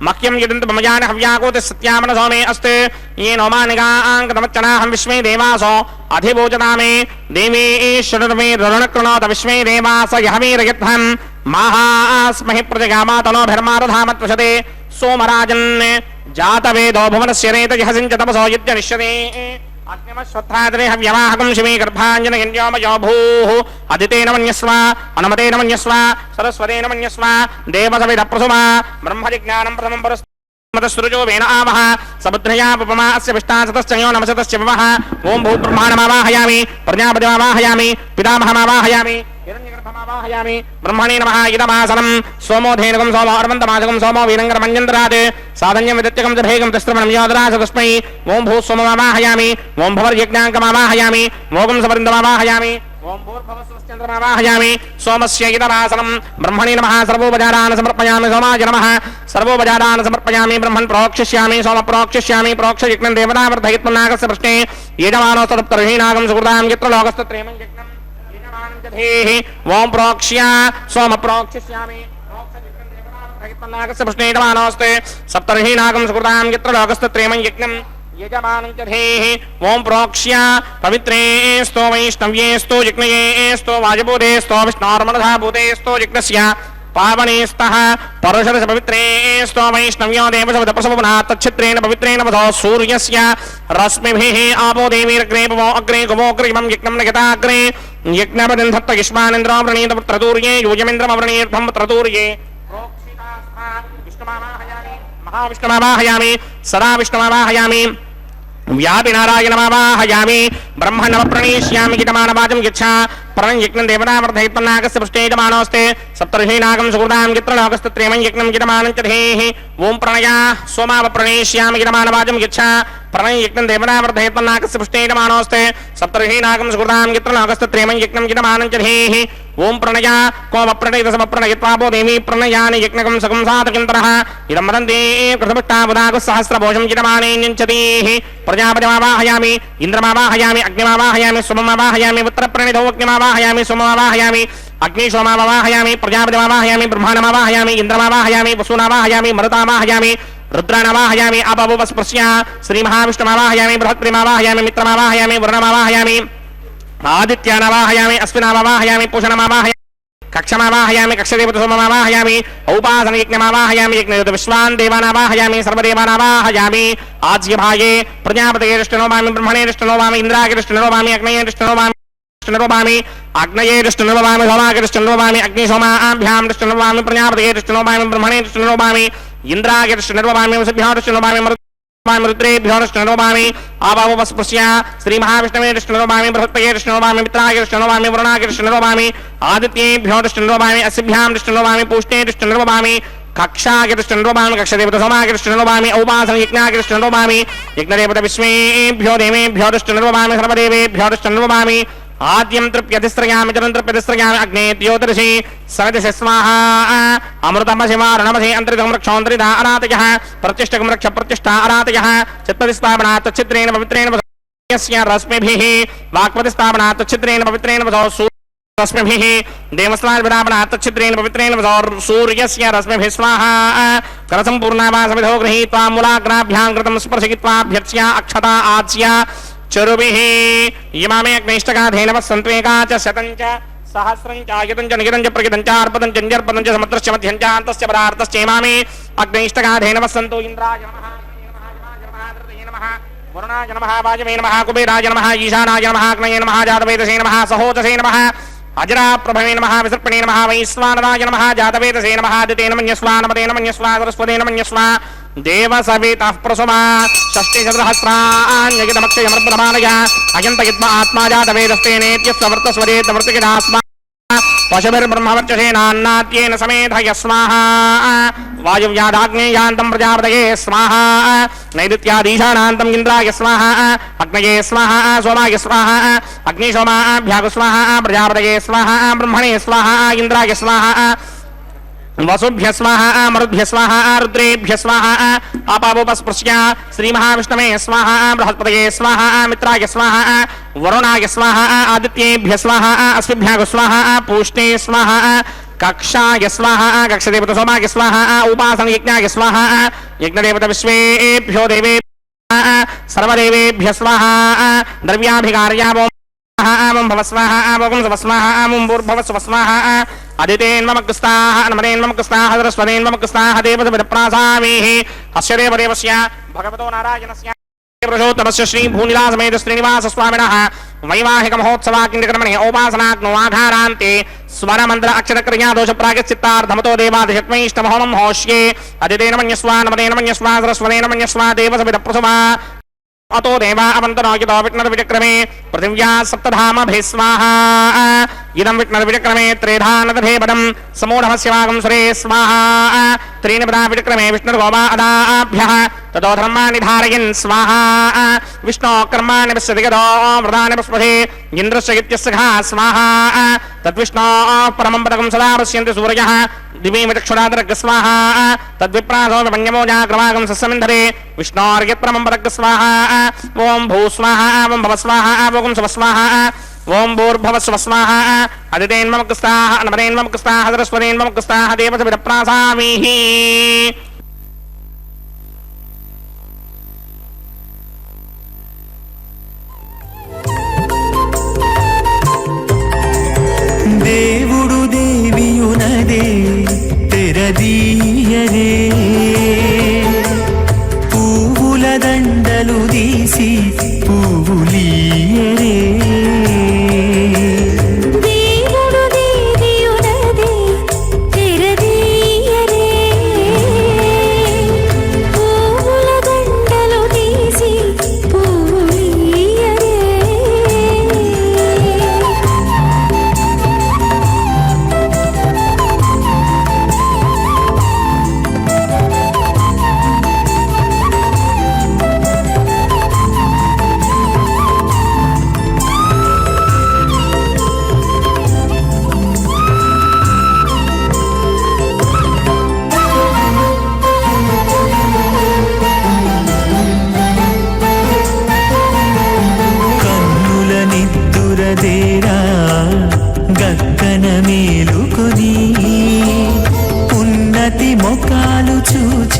मह्यं यदन्त ममयान हव्याकोति सत्यामन सौमे अस्ते येनो मानिकाङ्कतमच्चनाहं विश्वे देवासो अधिभोजनामे देवी ईश्वरमे रणकृणोत विश्वे देवास यहवीरयत्थं माहास्महि प्रजगामातनोभिर्मारधामत्वशते सोमराजन् जातवेदो भुवनस्य रेतयः सिञ्चतमसो यज्ञनिष्यते अग्निमश्वत्थाद्रे हव्यवाहकं शिवे गर्भाञ्जनयन्योमयो भूः अदितेन मन्यस्व अनुमतेन मन्यस्व सरस्वतेन मन्यस्व देवसविधप्रसुमा ब्रह्मजिज्ञानं प्रथमं परस्मतसृजो वेन आवः समुद्रया उपमा अस्य विष्टासतश्चयो नमसतस्य ववः ॐ भूब्रह्माणमावाहयामि प्रजापतिमावाहयामि पितामहमावाहयामि हिरण्यगर्भमावाहयामि ब्रह्मणे नमः इदमासनं सोमो धेनुकं सोमो अर्वन्तमासकं सोमो वीरङ्गरमञ्जन्तरात् साधन्यं विदत्यकं च भेगं तिस्त्रमणं योदरास तस्मै ॐ भूस्वममावाहयामि ॐ भवर्यज्ञाङ्कमावाहयामि मोगं सवरिन्दमावाहयामि ॐ भूर्भवस्वश्चन्द्रमावाहयामि सोमस्य इदमासनं ब्रह्मणे नमः सर्वोपचारान् समर्पयामि सोमाय नमः सर्वोपचारान् समर्पयामि ब्रह्मन् प्रोक्षिष्यामि सोम प्रोक्षिष्यामि प्रोक्षयज्ञं देवतावर्धयित्वनागस्य प्रश्ने यजमानोस्तप्तर्हीनागं सुकृतां यत्र लोकस्तत्रेमं यज्ञं ओम प्रोक्ष्या सोम प्रोक्षिष्यामि प्रोक्षयज्ञं प्रश्ने यजमानोस्ते सप्तर्हीनागं सुकृतां यत्र लोकस्तत्रेमं यज्ञं यजमानं च धेः ओम प्रोक्ष्या पवित्रेस्तो वैष्णव्येस्तो यज्ञयेस्तो वाजभूतेस्तो विष्णोर्मनधाभूतेस्तो यज्ञस्य पावनेस्तः परुषदश पवित्रेस्तो वैष्णव्यो देवसविधप्रसवपुनात् तच्छित्रेण पवित्रेण वधो सूर्यस्य रश्मिभिः आपो देवीरग्रे पवो अग्रे गुवोऽग्रिमं यज्ञं नयताग्रे यज्ञपतिं धत्त युष्मानेन्द्रो वृणीत पुत्रतूर्ये यूयमिन्द्रमवृणीर्भं पुत्रतूर्ये महाविष्णुमावाहयामि सदा विष्णुमावाहयामि व्यापि नारायणमावाहयामि ब्रह्मणव प्रणेष्यामि गितमानवाचं यच्छा प्रणं यज्ञं देवतावर्धयित्वनागस्य पृष्ठेजमानोऽस्ते सप्तर्षीनागं सुकृतां गित्रलोकस्तत्रेमं यज्ञं गितमानं च धेहि ओं प्रणया सोमाव प्रणेष्यामि गितमानवाचं यच्छा प्रणं यज्ञं देवतावर्धयित्वनागस्य पृष्ठेजमानोऽस्ते सप्तर्षीनागं सुकृतां गित्रलोकस्तत्रेमं यज्ञं गितमानं च धेहि ओं प्रणया कोमप्रणयितसमप्रणयित्वा वो देवी प्रणयानि यज्ञकं सकं साधकिन्तरः इदं वदन्ति कृतपुष्टाबुधागः सहस्रभोजं गितमाने न्यञ्चतीः प्रजापतिमावाहयामि इन्द्रमावाहयामि अग्निमावाहयामि सोममावाहयामि उत्तरप्रणिधौ अग्निमावाहयामि सोममावाहयामि अग्निशोमावाहयामि प्रजापतिमावाहयामि ब्रह्माणमावाहयामि इन्द्रमावाहयामि वसूनावाहयामि मरुतावाहयामि रुद्राणवाहयामि अपवस्पृश्य श्रीमहाविष्णुमावाहयामि बृहत्प्रिमावाहयामि मित्रमावाहयामि वरुणमावाहयामि आदित्यानावाहयामि अश्विनामावाहयामि पूषणमावाहयामि कक्षमावाहयामि कक्षदेवतसोममावाहयामि औपासनयज्ञमावाहयामि यज्ञदेवत विश्वान् देवानावाहयामि सर्वदेवानावाहयामि आज्यभागे प्रजापतेरिष्टनोवामि ब्रह्मणेरिष्टनोवामि इन्द्रागिरिष्टनोवामि अग्नेयरिष्टनोवामि अग्नयेरिष्टनोवामि सोमागिरिष्टनोवामि अग्निशोमाभ्यां रिष्टनोवामि प्रजापतेरिष्टनोवामि ब्रह्मणेरिष्टनोवामि इन्द्रागिरिष्टनोवामि वसुभ्यारिष्टनोवामि मरुद्रेभ्योरिष्टनोवामि आवावस्पृश्य श्रीमहाविष्णवेरिष्टनोवामि बृहत्पयेरिष्टनोवामि मित्रागिरिष्टनोवामि वरुणागिरिष्टनोवामि आदित्येभ्योरिष्टनोवामि अस्भ्यां पूष्णेरिष्टनोवामि कक्षागिरिष्टनोवामि कक्षदेवतसोमागिरिष्टनोवामि औपासनयज्ञागिरिष्टनोवामि यज्ञदेवत विश्वेभ्यो देवेभ्योरिष्टनोवामि सर्वदेवेभ्योरिष्टनोवामि आद्यं तृप्यतिस्रयामि चरं तृप्यतिस्रयामि अग्ने द्योतिषि सवितिषि स्वाहा अमृतमशिवारणमसि अन्तरितं रक्षोऽन्तरिधा अरातयः प्रतिष्ठकं रक्ष प्रतिष्ठा अरातयः चित्पतिस्थापनात् तच्छिद्रेण पवित्रेण यस्य रश्मिभिः वाक्पतिस्थापनात् तच्छिद्रेण पवित्रेण रश्मिभिः देवस्वाभिधापनात् तच्छिद्रेण पवित्रेण सूर्यस्य रश्मिभिः स्वाहा करसम्पूर्णावासमिधो गृहीत्वा मूलाग्राभ्यां कृतं स्पर्शयित्वाभ्यर्च्य अक्षता आच्य चरुभिः यमामे अग्निष्टकाधेनवः सन्त्वेका च शतं च सहस्रं च आयतं च निगितं च प्रगितं च अर्पतं च njर्पतं च समुद्रस्य मध्यं च अन्तस्य पदार्थश्च यमामे अग्निष्टकाधेनवः सन्तो इन्द्राय नमः नमः वरुणाय नमः वाजवे नमः कुबेराय नमः ईशानाय नमः अग्नये नमः जातवेदसे नमः सहोतसे नमः अजराप्रभवे नमः विसर्पणे नमः वैश्वानराय नमः जातवेदसे नमः आदितेन मन्यस्वा नमतेन मन्यस्वा सरस्वतेन मन्यस्वा देवसवितः प्रसुमा षष्टिशतसहस्राण्यगितमक्षयमर्पणमानय अयन्तयित्वा आत्मा जातवेदस्तेनेत्यस्य वर्तस्वरेतवर्तिकिदास्मा पशुभिर्ब्रह्मवर्चसेनान्नाद्येन समेधय स्वाहा वायुव्यादाग्नेयान्तं प्रजापतये स्वाहा नैऋत्यादीशानान्तम् इन्द्राय स्वाहा अग्नये स्वाहा सोमाय स्वाहा अग्निशोमाभ्याग स्वाहा प्रजापतये स्वाहा ब्रह्मणे स्वाहा इन्द्राय स्वाहा वसुभ्य स्वाहा मरुभ्य स्वाहा रुद्रेभ्य स्वाहा आपावोपस्पृश्य श्रीमहाविष्णवे स्वाहा बृहस्पतये स्वाहा मित्राय स्वाहा वरुणाय स्वाहा आदित्येभ्य स्वाहा अश्विभ्याग स्वाहा पूष्णे स्वाहा कक्षाय स्वाहा कक्षदेवत सोमाय स्वाहा उपासनयज्ञाय स्वाहा यज्ञदेवत विश्वेभ्यो देवेभ्यः सर्वदेवेभ्य स्वाहा द्रव्याभिकार्यावो भवस्वाहा भवस्वाहा भूर्भवस्वाहा अदितेन्ममग्रस्ताः नमदेन्ममग्रस्ताः सरस्वतेन्ममग्रस्ताः देवसविदप्रासामीः अस्य देवदेवस्य भगवतो नारायणस्य पुरुषोत्तमस्य श्री भूनिलासमेत श्रीनिवास स्वामिनः वैवाहिक महोत्सवाकिन्दकर्मणे औपासनाग्नो आधारान्ते स्वरमन्त्र अक्षरक्रिया दोष प्रागचित्तार्थमतो देवादिशत्वैष्टमहोमं होष्ये अदितेन मन्यस्वा नमदेन मन्यस्वा सरस्वतेन मन्यस्वा देवसविदप्रसुमा अतो देवा अवन्तनो विघ्नविक्रमे पृथिव्या सप्तधामभिः स्वाहा इदं विघ्नविक्रमे त्रेधानदधे पदं समूढमस्य वागं सुरे स्वाहा त्रीणि पदा विक्रमे विष्णुर्गोवा अदाभ्यः ततो धर्माणि धारयन् स्वाहा विष्णो कर्माणि विश्वदिगतो व्रतानि पुष्पधे इन्द्रस्य इत्यस्य घा स्वाहा तद्विष्णो परमं पदकं सदा पश्यन्ति सूर्यः दिवीमचक्षुरादरग् स्वाहा तद्विप्रासो विपञ्चमोजाग्रवागं सस्यमिन्धरे विष्णोर्यत्परमं पदग् स्वाहा ओं भू स्वाहा ओं भव स्वाहा ओं सुव स्वाहा ओं भूर्भुवः स्वः स्वाहा अदितेन्ममग्रस्ताः नमदेन्ममग्रस्ताः सरस्वतेन्ममग्रस्ताः देवसविदप्रासामीः దేవుడు దేవియునదే తెరదీయరే పువ్వుల దండలు తీసి పువ్వులీయరే దేవుడు దేవియునదే తెరదీయరే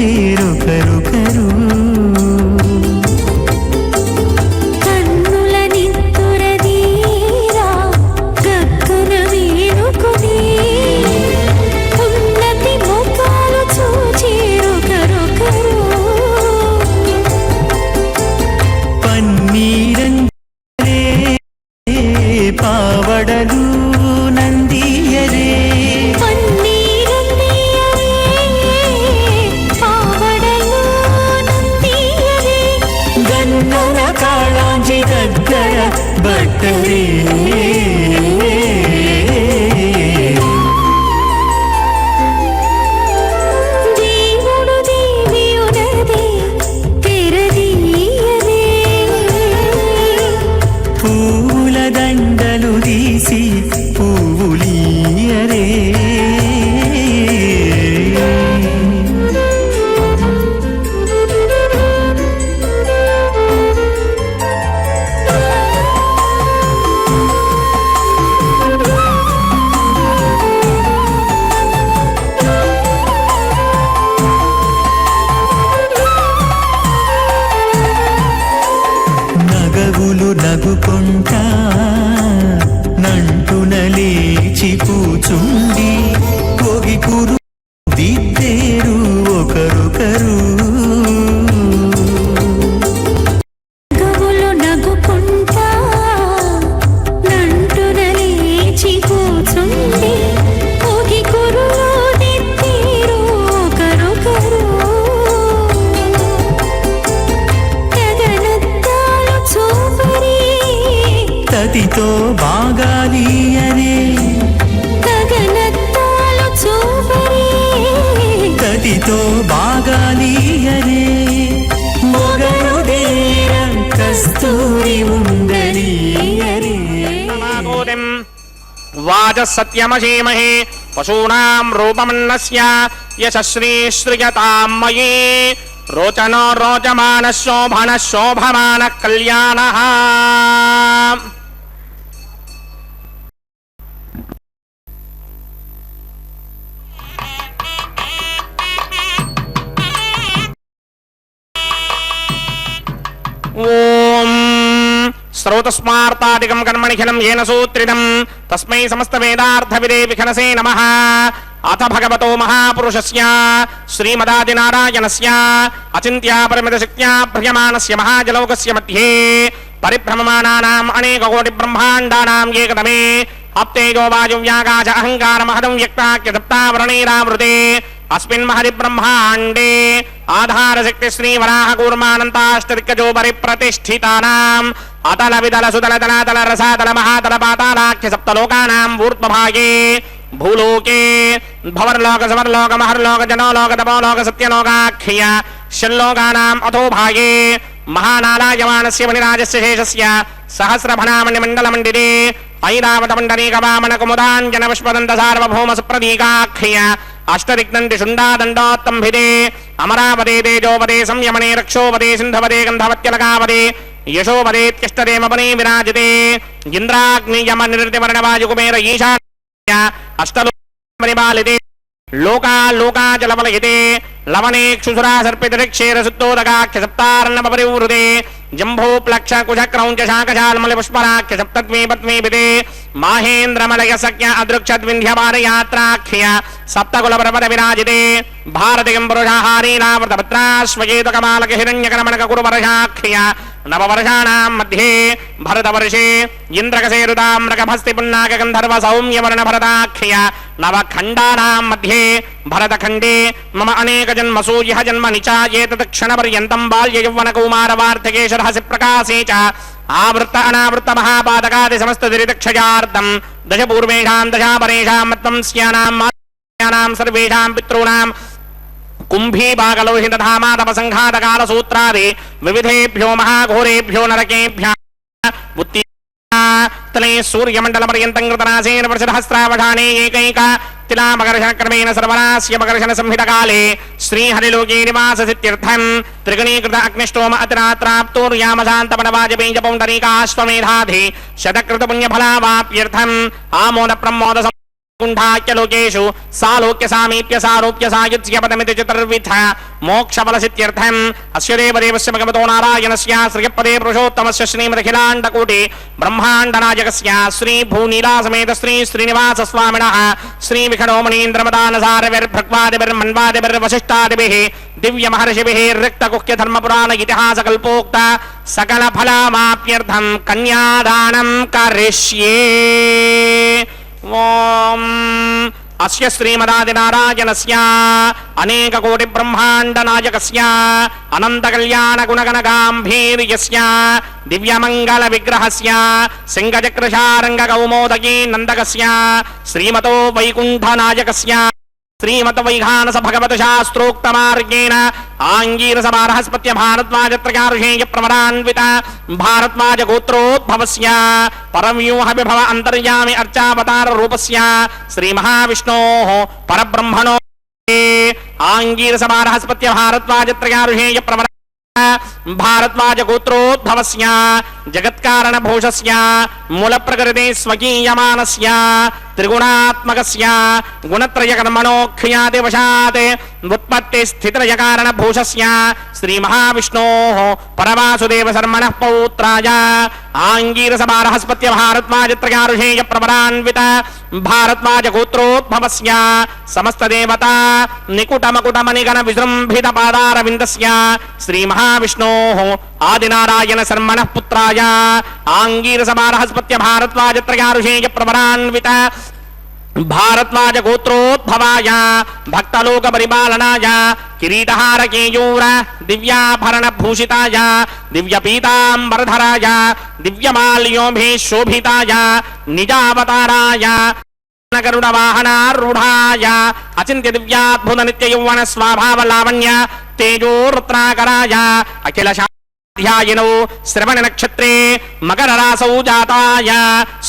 చూచేరొకరొకరు కన్నుల నిత్తురదీరా గక్కున వేడుకుని ఉన్నతి ముఖాలు చూచేరొకరొకరు పన్నీరంజలే పావడలు నందియరే పన్నీరందియరే పావడలు నందియరే గన్నుల కాళాంజి దగ్గర బట్టరే దేవుడు దేవియునదే తెరదీయరే పూల దండలు తీసి పువ్వులీయరే నగవులు నగుకుంటా నంటున లేచి కూచుండి పొగి కురు దిద్దేరు ఒకరొకరు గవులు నగుకుంటా నంటున లేచి కూచుండి పొగి కురులు దిద్దేరు ఒకరొకరు గగనద్దాలు చూపరి తతితో బాగాలీయరే గగనద్దాలు చూపరి తతితో బాగాలీయరే మొగరుదేర కస్తూరి ఉండలీయరే నాగోదిం వాజసత్యమశీమహే పశూనాం రూపమన్నస్య యశశ్రీ శ్రియతాం మయీ రోచనో రోచమాన శోభన శోభమాన కళ్యాణ ఓం శ్రౌతస్మార్తాదికం కర్మణిఖిలం ఏన సూత్రితం తస్మై సమస్త వేదార్థవిదే విఖనసే నమః అథ భగవతో మహాపురుషస్య శ్రీమదాదినారాయణస్య అచింత్య పరిమిత శక్త్యా భ్రయమానస్య మహాజలౌకస్య మధ్యే పరిభ్రమమానానాం అనేకకోటి బ్రహ్మాండానాం ఏకతమే అప్తేజో వాయువ్యాకాశ అహంకార మహదం వ్యక్తాఖ్య సప్తావరణైరావృతే అస్మిన్ మహది బ్రహ్మాండే ఆధారశక్తి శ్రీ వరాహ కూర్మానంతాష్టదిక్కజో పరిప్రతిష్ఠితానాం అతల విదల సుతల తలాతల రసాతల మహాతల పాతాళాఖ్య సప్తలోకానాం ఊర్ధ్వభాగే భూలోకే భవర్లోక సమర్లోక మహర్లోక జనోలోక తపోలోక సత్యలోకాఖ్య షల్లోకానాం అథోభాగే మహానాలాయమానస్య మణిరాజస్య శేషస్య సహస్రభణామణిమండలమండిరే ఐరావతమండరీకవామన కుముదాంజన పుష్పదంత సార్వభౌమ సుప్రదీకాఖ్య అష్టదిగ్నంది శుండాదండోత్తంభిదే అమరావదే తేజోపదే సంయమనే రక్షోపదే సింధవదే గంధవత్యలకావదే యశోపదేత్యష్టదేమపనే విరాజితే ఇంద్రాగ్నియమ నిర్తివర్ణవాయుకుమేర ఈశాన్య అష్టలోకమనిపాలితే లోకాలోకాచలవలయతే లవణేక్షుసురా సర్పితరిక్షేరసుత్తోదకాఖ్య సప్తార్ణపరివృతే జంభోప్లక్ష కుశక్రౌంచ శాకశాల్మలి పుష్పరాఖ్య సప్తత్వే పత్మేభితే మాహేంద్రమలయ సఖ్య అదృక్షద్వింధ్యపారయాత్రాఖ్య సప్తకులపరపద విరాజితే భారతికం పురుషాహారీనావృతపత్రాశ్వయేతకమాలక హిరణ్యకరమణక కురువర్షాఖ్య నవవర్షాణాం మధ్యే భరతవర్షే ఇంద్రకసేరుతామ్రకభస్తి పున్నాక గంధర్వ సౌమ్యవర్ణ భరతాఖ్య నవఖండానాం మధ్యే భరతఖండే మమ అనేక జన్మసూ ఇహ జన్మ నిచాయేతత్ క్షణపర్యంతం బాల్య యౌవన కౌమార వార్ధకేశ రహసి ప్రకాశే చ ఆవృత్త అనావృత్త మహాపాతకాది సమస్త దిరిదక్షయార్థం దశ పూర్వేషాం దశాపరేషాం మత్తం స్యానాం మానాం సర్వేషాం పితॄణాం కుంభీభాగలోహితధామాతపసంఘాతకాలసూత్రాది వివిధేభ్యో మహాఘోరేభ్యో నరకేభ్యः తలే సూర్యమండల పర్యంతం కృతరాసేన వర్షసహస్రావధానే ఏకైక తిలామకర్షణ క్రమేణ సర్వనాస్య మకర్షణ సంహిత కాలే శ్రీహరిలోకే నివాససిత్యర్థం త్రిగణీకృత అగ్నిష్టోమ అతిరాత్రాప్తోర్యామశాంతపడవాజపేంజ పౌండరీకాశ్వమేధాధి శతకృత పుణ్యఫలావాప్యర్థం ఆమోద ప్రమోద कुंठाख्यलोकेषु सालोक्य सामीप्य सारूप्य सायुज्य पदमिति चतुर्विध मोक्षफलसिद्ध्यर्थम् अस्य देवदेवस्य भगवतो नारायणस्य श्रियपदे पुरुषोत्तमस्य श्रीमदखिलाण्डकोटि ब्रह्माण्डनायकस्य श्री भूनीलासमेत श्री श्रीनिवास स्वामिनः श्री विखडोमणीन्द्रमदानसारविर्भक्वादिभिर्मन्वादिभिर्वसिष्ठादिभिः दिव्य महर्षिभिः रिक्तगुह्य धर्मपुराण इतिहास कल्पोक्त सकल फलमाप्यर्थम् कन्यादानं करिष्ये। ओम अस्य श्रीमदादिनारायणस्य अनेक कोटि ब्रह्मांड नायकस्य अनंत कल्याण गुणगण गांभीर्यस्य दिव्यमंगल विग्रहस्य सिंहचक्रशारंग कौमोदकी नंदकस्य श्रीमतो वैकुंठ नायकस्य श्रीमत वैघानस भगवत शास्त्रोक्त मार्गेण आंगीरस बारहस्पत्य भारद्वाज त्रयार्षेय प्रवरान्वित भारद्वाज गोत्रोद्भवस्य परमव्यूह विभव अंतर्यामि अर्चावतार रूपस्य श्री महाविष्णोः परब्रह्मणो आंगीरस बारहस्पत्य भारद्वाज त्रयार्षेय प्रवरान्वित भारद्वाज गोत्रोद्भवस्य जगत्कारण भूषस्य मूल प्रकृति स्वकीयमानस्य त्रिगुणात्मकस्य गुणत्रय कर्मणोऽख्यादिवशात् उत्पत्ति स्थितिलय कारण भूषस्य श्री महाविष्णोः परवासुदेव शर्मणः पौत्राय आंगीरस बारहस्पत्य भारद्वाज त्रयार्षेय प्रवरान्वित भारद्वाज गोत्रोद्भवस्य समस्त देवता निकुट मकुट मणिगण विजृंभित पादारविन्दस्य श्री महाविष्णोः आदिनारायण शर्मणः पुत्राय आंगीरस बारहस्पत्य भारद्वाज त्रयार्षेय प्रवरान्वित भारद्वाज गोत्रोद्भवाय भक्तलोक परिपालनाय किरीटहार केयूर दिव्याभरण भूषिताय दिव्य पीतांबरधराय दिव्यमाल्योभिः शोभिताय निजावताराय गरुड वाहनारूढ़ाय अचिंत्य दिव्याद्भुत नित्य यौवन स्वाभाव लावण्य तेजो रत्नाकराय अखिल ध्यायिनो श्रवण नक्षत्रे मकर रासौ जाताय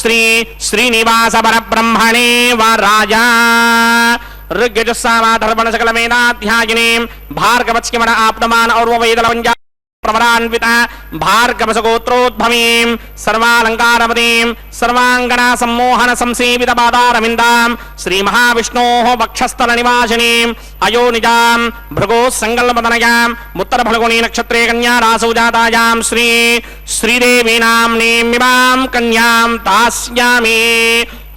श्री श्रीनिवास परब्रह्मणे वराय ऋग्यजुस्सामाधर्मण सकल वेदाध्यायिने भार्गवत्स्यमण आप्तमान और वेदलवंजा प्रवरान्वित भार्गवस गोत्रोद्भवीं सर्वालंकारवतीं सर्वांगना सम्मोहन संसेवित पादारविन्दां श्री महाविष्णोः वक्षस्थल निवासिनीं अयोनिजां भृगो संगल्पतनयां उत्तर फल्गुनी नक्षत्रे कन्या रासौ जातायां श्री श्रीदेवी नाम्नीमिमां कन्यां दास्यामि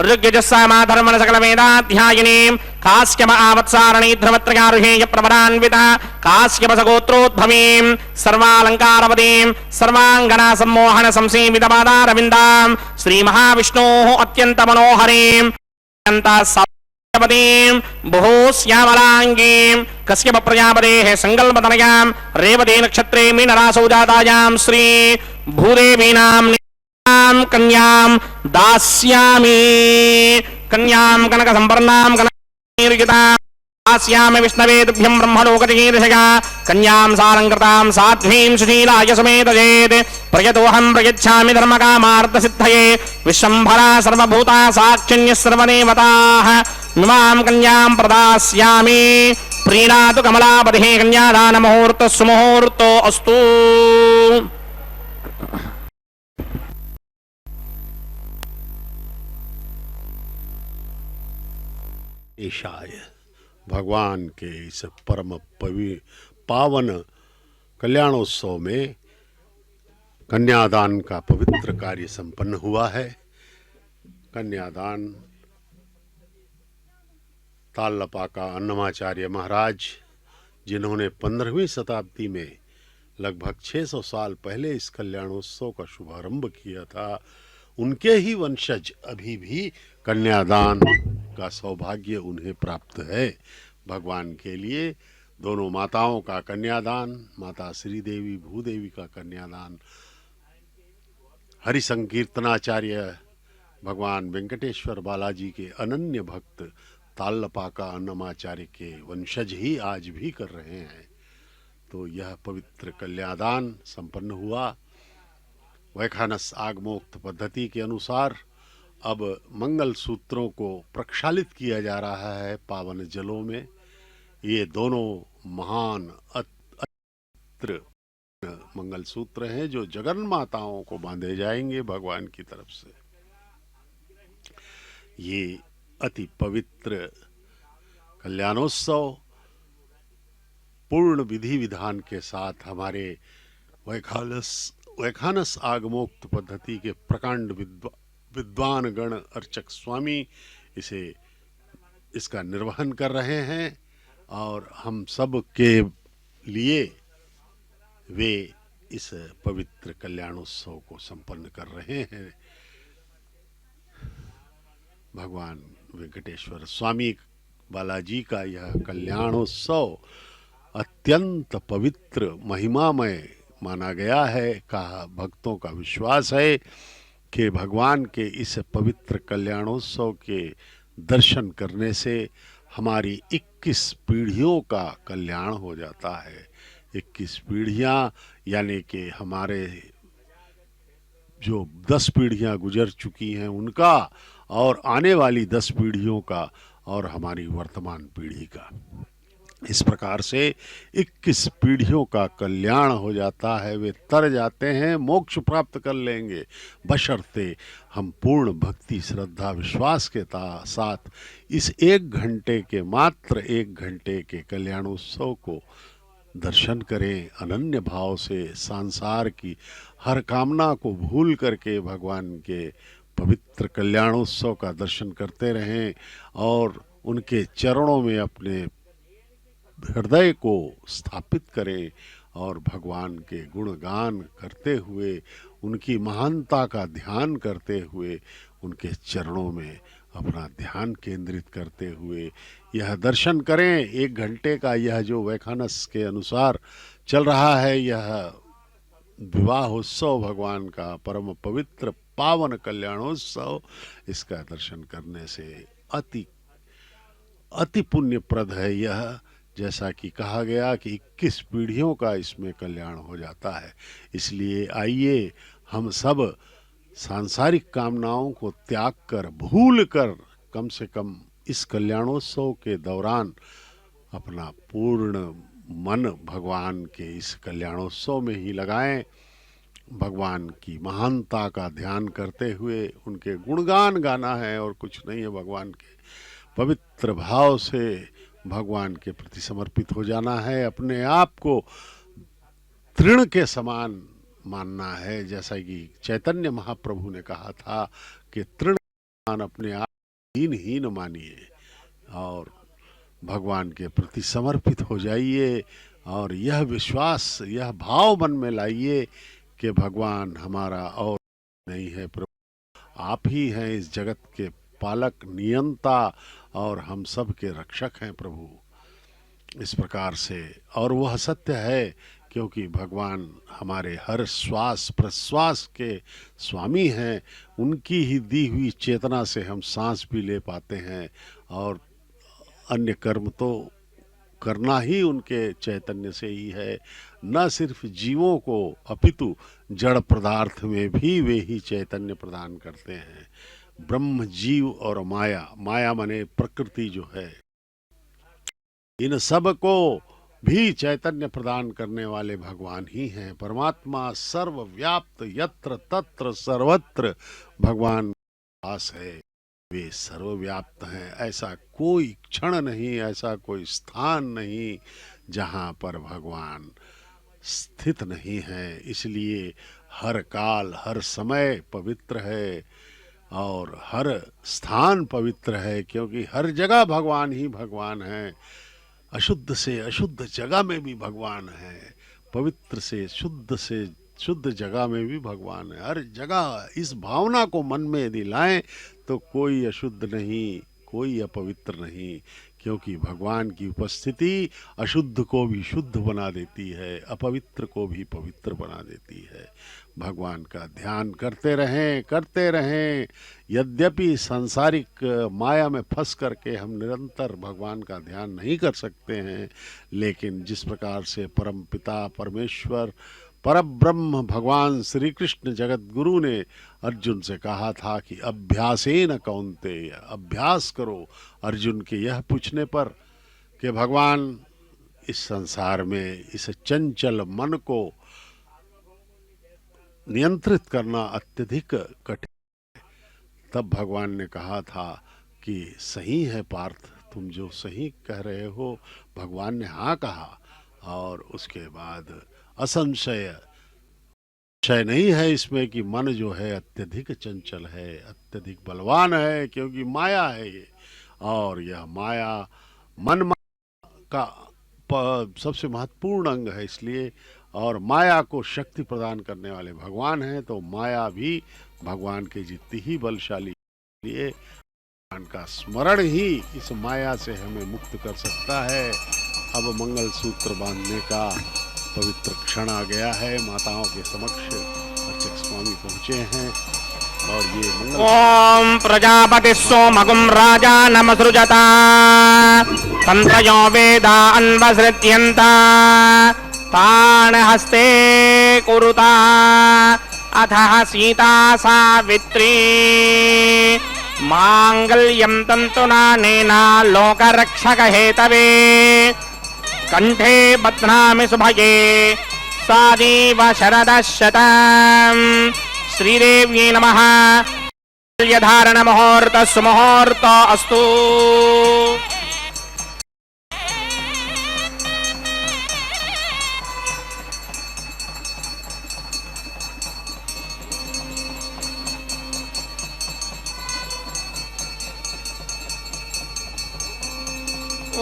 ऋग्यजुस्सामाधर्मण सकल वेदाध्यायिनीं काश्यप आवत्सारणी ध्रुवत्रयार्षेय प्रवरान्वित काश्यपस गोत्रोद्भवीं सर्वालंकारवतीं सर्वांगना सम्मोहन संसेवित पादारविन्दां श्री महाविष्णोः अत्यंत मनोहरीं अत्यंत बहु श्यामलांगीं कश्यप प्रजापतेः संकल्पतनयां रेवती नक्षत्रे मीनरासौ जातायां श्री भूदेवी नाम्नी कन्यां दास्यामि कन्यां कनक संवर्णां दास्यामि विष्णवे तुभ्यं ब्रह्मलोकचिकीर्षया कन्यां सालंकृतां साध्वीं सुशीलाय समेतयेत् प्रयतोऽहं प्रयच्छामि धर्मकामार्थसिद्धये विश्वम्भरा सर्वभूता साक्षिण्यः सर्वदेवताः इमां कन्यां प्रदास्यामि प्रीणातु कमलापतिः कन्यादान मुहूर्तः सुमुहूर्तो अस्तु। ईशाय भगवान के इस परम पावन कल्याणोत्सव में कन्यादान का पवित्र कार्य संपन्न हुआ है। कन्यादान तालपाका अन्नमाचार्य महाराज जिन्होंने 15वीं शताब्दी में लगभग 600 साल पहले इस कल्याणोत्सव का शुभारंभ किया था, उनके ही वंशज अभी भी कन्यादान का सौभाग्य उन्हें प्राप्त है। भगवान के लिए दोनों माताओं का कन्यादान, माता श्रीदेवी भूदेवी का कन्यादान, हरि संकीर्तनाचार्य भगवान वेंकटेश्वर बालाजी के अनन्य भक्त तालपाका अन्नमाचार्य के वंशज ही आज भी कर रहे हैं। तो यह पवित्र कन्यादान संपन्न हुआ। वैखानस आगमोक्त पद्धति के अनुसार अब मंगल सूत्रों को प्रक्षालित किया जा रहा है पावन जलों में। ये दोनों महान अत्र मंगल सूत्र हैं जो जगन माताओं को बांधे जाएंगे भगवान की तरफ से। ये अति पवित्र कल्याणोत्सव पूर्ण विधि विधान के साथ हमारे वैखानस आगमोक्त पद्धति के प्रकांड विद्वान गण अर्चक स्वामी इसका निर्वहन कर रहे हैं और हम सब के लिए वे इस पवित्र कल्याणोत्सव को संपन्न कर रहे हैं। भगवान वेंकटेश्वर स्वामी बालाजी का यह कल्याणोत्सव अत्यंत पवित्र महिमामय माना गया है। कहा भक्तों का विश्वास है कि भगवान के इस पवित्र कल्याणोत्सव के दर्शन करने से हमारी 21 पीढ़ियों का कल्याण हो जाता है। 21 पीढ़ियां यानी कि हमारे जो 10 पीढ़ियां गुजर चुकी हैं उनका और आने वाली 10 पीढ़ियों का और हमारी वर्तमान पीढ़ी का, इस प्रकार से 21 पीढ़ियों का कल्याण हो जाता है। वे तर जाते हैं, मोक्ष प्राप्त कर लेंगे, बशर्ते हम पूर्ण भक्ति श्रद्धा विश्वास के साथ इस मात्र एक घंटे के कल्याणोत्सव को दर्शन करें। अनन्य भाव से संसार की हर कामना को भूल करके भगवान के पवित्र कल्याणोत्सव का दर्शन करते रहें और उनके चरणों में अपने हृदय को स्थापित करें और भगवान के गुणगान करते हुए, उनकी महानता का ध्यान करते हुए, उनके चरणों में अपना ध्यान केंद्रित करते हुए यह दर्शन करें। 1 घंटे का यह जो वैखानस के अनुसार चल रहा है, यह विवाहोत्सव भगवान का परम पवित्र पावन कल्याणोत्सव, इसका दर्शन करने से अति पुण्यप्रद है यह। जैसा कि कहा गया कि 21 पीढ़ियों का इसमें कल्याण हो जाता है। इसलिए आइए हम सब सांसारिक कामनाओं को त्याग कर, भूल कर, कम से कम इस कल्याणोत्सव के दौरान अपना पूर्ण मन भगवान के इस कल्याणोत्सव में ही लगाएं। भगवान की महानता का ध्यान करते हुए उनके गुणगान गाना है और कुछ नहीं है। भगवान के पवित्र भाव से भगवान के प्रति समर्पित हो जाना है, अपने आप को तृण के समान मानना है। जैसा कि चैतन्य महाप्रभु ने कहा था कि तृण समान अपने आप हीन मानिए और भगवान के प्रति समर्पित हो जाइए और यह विश्वास, यह भाव मन में लाइए कि भगवान हमारा और नहीं है, प्रभु आप ही हैं इस जगत के पालक, नियंता और हम सब के रक्षक हैं प्रभु। इस प्रकार से, और वह सत्य है क्योंकि भगवान हमारे हर श्वास प्रश्वास के स्वामी हैं। उनकी ही दी हुई चेतना से हम सांस भी ले पाते हैं और अन्य कर्म तो करना ही उनके चैतन्य से ही है। न सिर्फ जीवों को अपितु जड़ पदार्थ में भी वे ही चैतन्य प्रदान करते हैं। ब्रह्म, जीव और माया, माया माने प्रकृति जो है, इन सब को भी चैतन्य प्रदान करने वाले भगवान ही हैं। परमात्मा सर्वव्याप्त, यत्र तत्र सर्वत्र भगवान वास है। वे सर्वव्याप्त हैं। ऐसा कोई क्षण नहीं, ऐसा कोई स्थान नहीं जहाँ पर भगवान स्थित नहीं है। इसलिए हर काल, हर समय पवित्र है और हर स्थान पवित्र है, क्योंकि हर जगह भगवान ही भगवान है। अशुद्ध से अशुद्ध जगह में भी भगवान है, पवित्र से शुद्ध जगह में भी भगवान है। हर जगह इस भावना को मन में यदि लाएं तो कोई अशुद्ध नहीं, कोई अपवित्र नहीं, क्योंकि भगवान की उपस्थिति अशुद्ध को भी शुद्ध बना देती है, अपवित्र को भी पवित्र बना देती है। भगवान का ध्यान करते रहें। यद्यपि सांसारिक माया में फंस करके हम निरंतर भगवान का ध्यान नहीं कर सकते हैं, लेकिन जिस प्रकार से परम पिता परमेश्वर परब्रह्म भगवान श्री कृष्ण जगत गुरु ने अर्जुन से कहा था कि अभ्यासेन कौन्तेय, अभ्यास करो। अर्जुन के यह पूछने पर कि भगवान इस संसार में इस चंचल मन को नियंत्रित करना अत्यधिक कठिन है, तब भगवान ने कहा था कि सही है पार्थ, तुम जो सही कह रहे हो, भगवान ने हाँ कहा। और उसके बाद असंशय संशय नहीं है इसमें कि मन जो है अत्यधिक चंचल है, अत्यधिक बलवान है, क्योंकि माया है ये। और यह माया मन का सबसे महत्वपूर्ण अंग है, इसलिए और माया को शक्ति प्रदान करने वाले भगवान हैं, तो माया भी भगवान के जितनी ही बलशाली, इसलिए भगवान का स्मरण ही इस माया से हमें मुक्त कर सकता है। अब मंगल सूत्र बांधने का पवित्र क्षण आ गया है। माताओं के समक्ष अर्चक स्वामी पहुंचे हैं और ये मंगल ओम प्रजापति सोमगुम राजा नमसृजता तंत्रयो वेदा अन्वसृत्यन्ता तान हस्ते कुरुता अथः सीता सावित्री मांगल्यं तंतुना नेना लोकरक्षक हेतवे कंठे बध्नामि सुभगे सादीव शरदः शतम्। श्रीदेव्यै नमः। धारण मुहूर्त सुमुहूर्त अस्तु।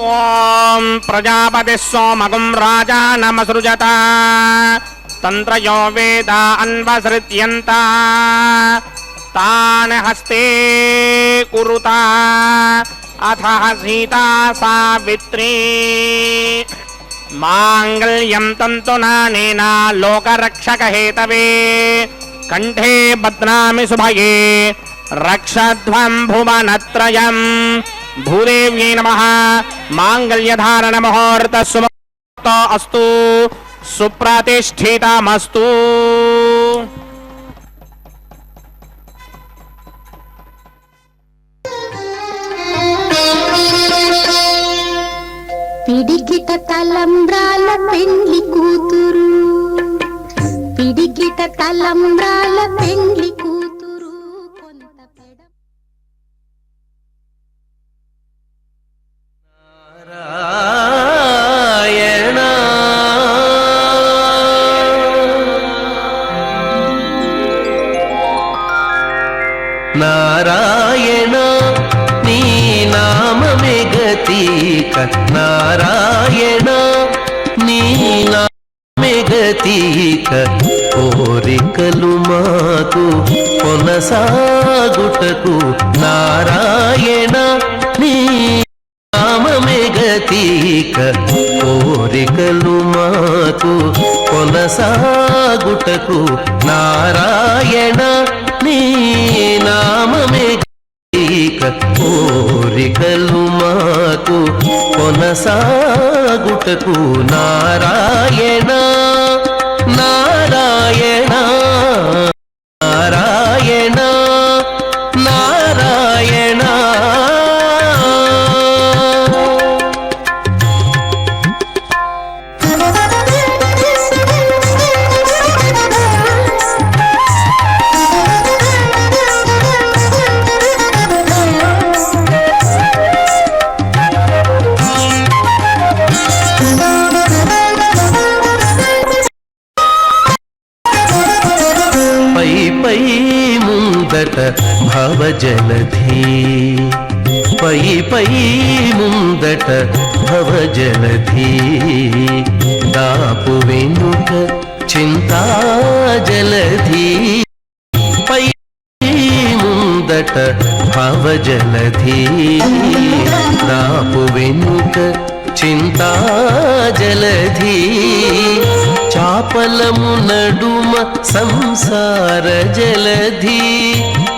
ओम प्रजापति सोमगुम राजा नमसृजता तंत्रयो वेदा अन्वसृत्यन्ता तान हस्ते कुरुता अथः सीता सावित्री मांगल्यं तंतुना नेना लोकरक्षक हेतवे कंठे बध्नामि सुभगे रक्षध्वं भुवनत्रयम्। भूदेव्यै नमः। मांगल्यधारण मुहूर्त सुमुहूर्त अस्तु। सुप्रतिष्ठितमस्तु। పిడికిట తలంబ్రాల పెండ్లి కూతురు, పిడికిట తలంబ్రాల పెండ్లి కూతురు కొంత పెడ నారాయణ నీ నామమే గతీక, నారాయణ నీ నామమే గతీక, కోరికలు మాకు కొనసాగుటకు నారాయణ నీ నామమే గతీక, కోరికలు మాకు కొనసాగుటకు నారాయణ నీ నామమే గతీక, కోరికలు మాకు కొనసాగుటకు నారాయణ నారాయణ నారాయణ నారాయణ. పై ముందట భవజలధి, పై ముందట భవజలధి, దాపు వెనుక చింతాజలధి, పై ముందట భవజలధి, దాపు వెనుక చింతాజలధి, చాపలము నడుమ సంసార జలధి,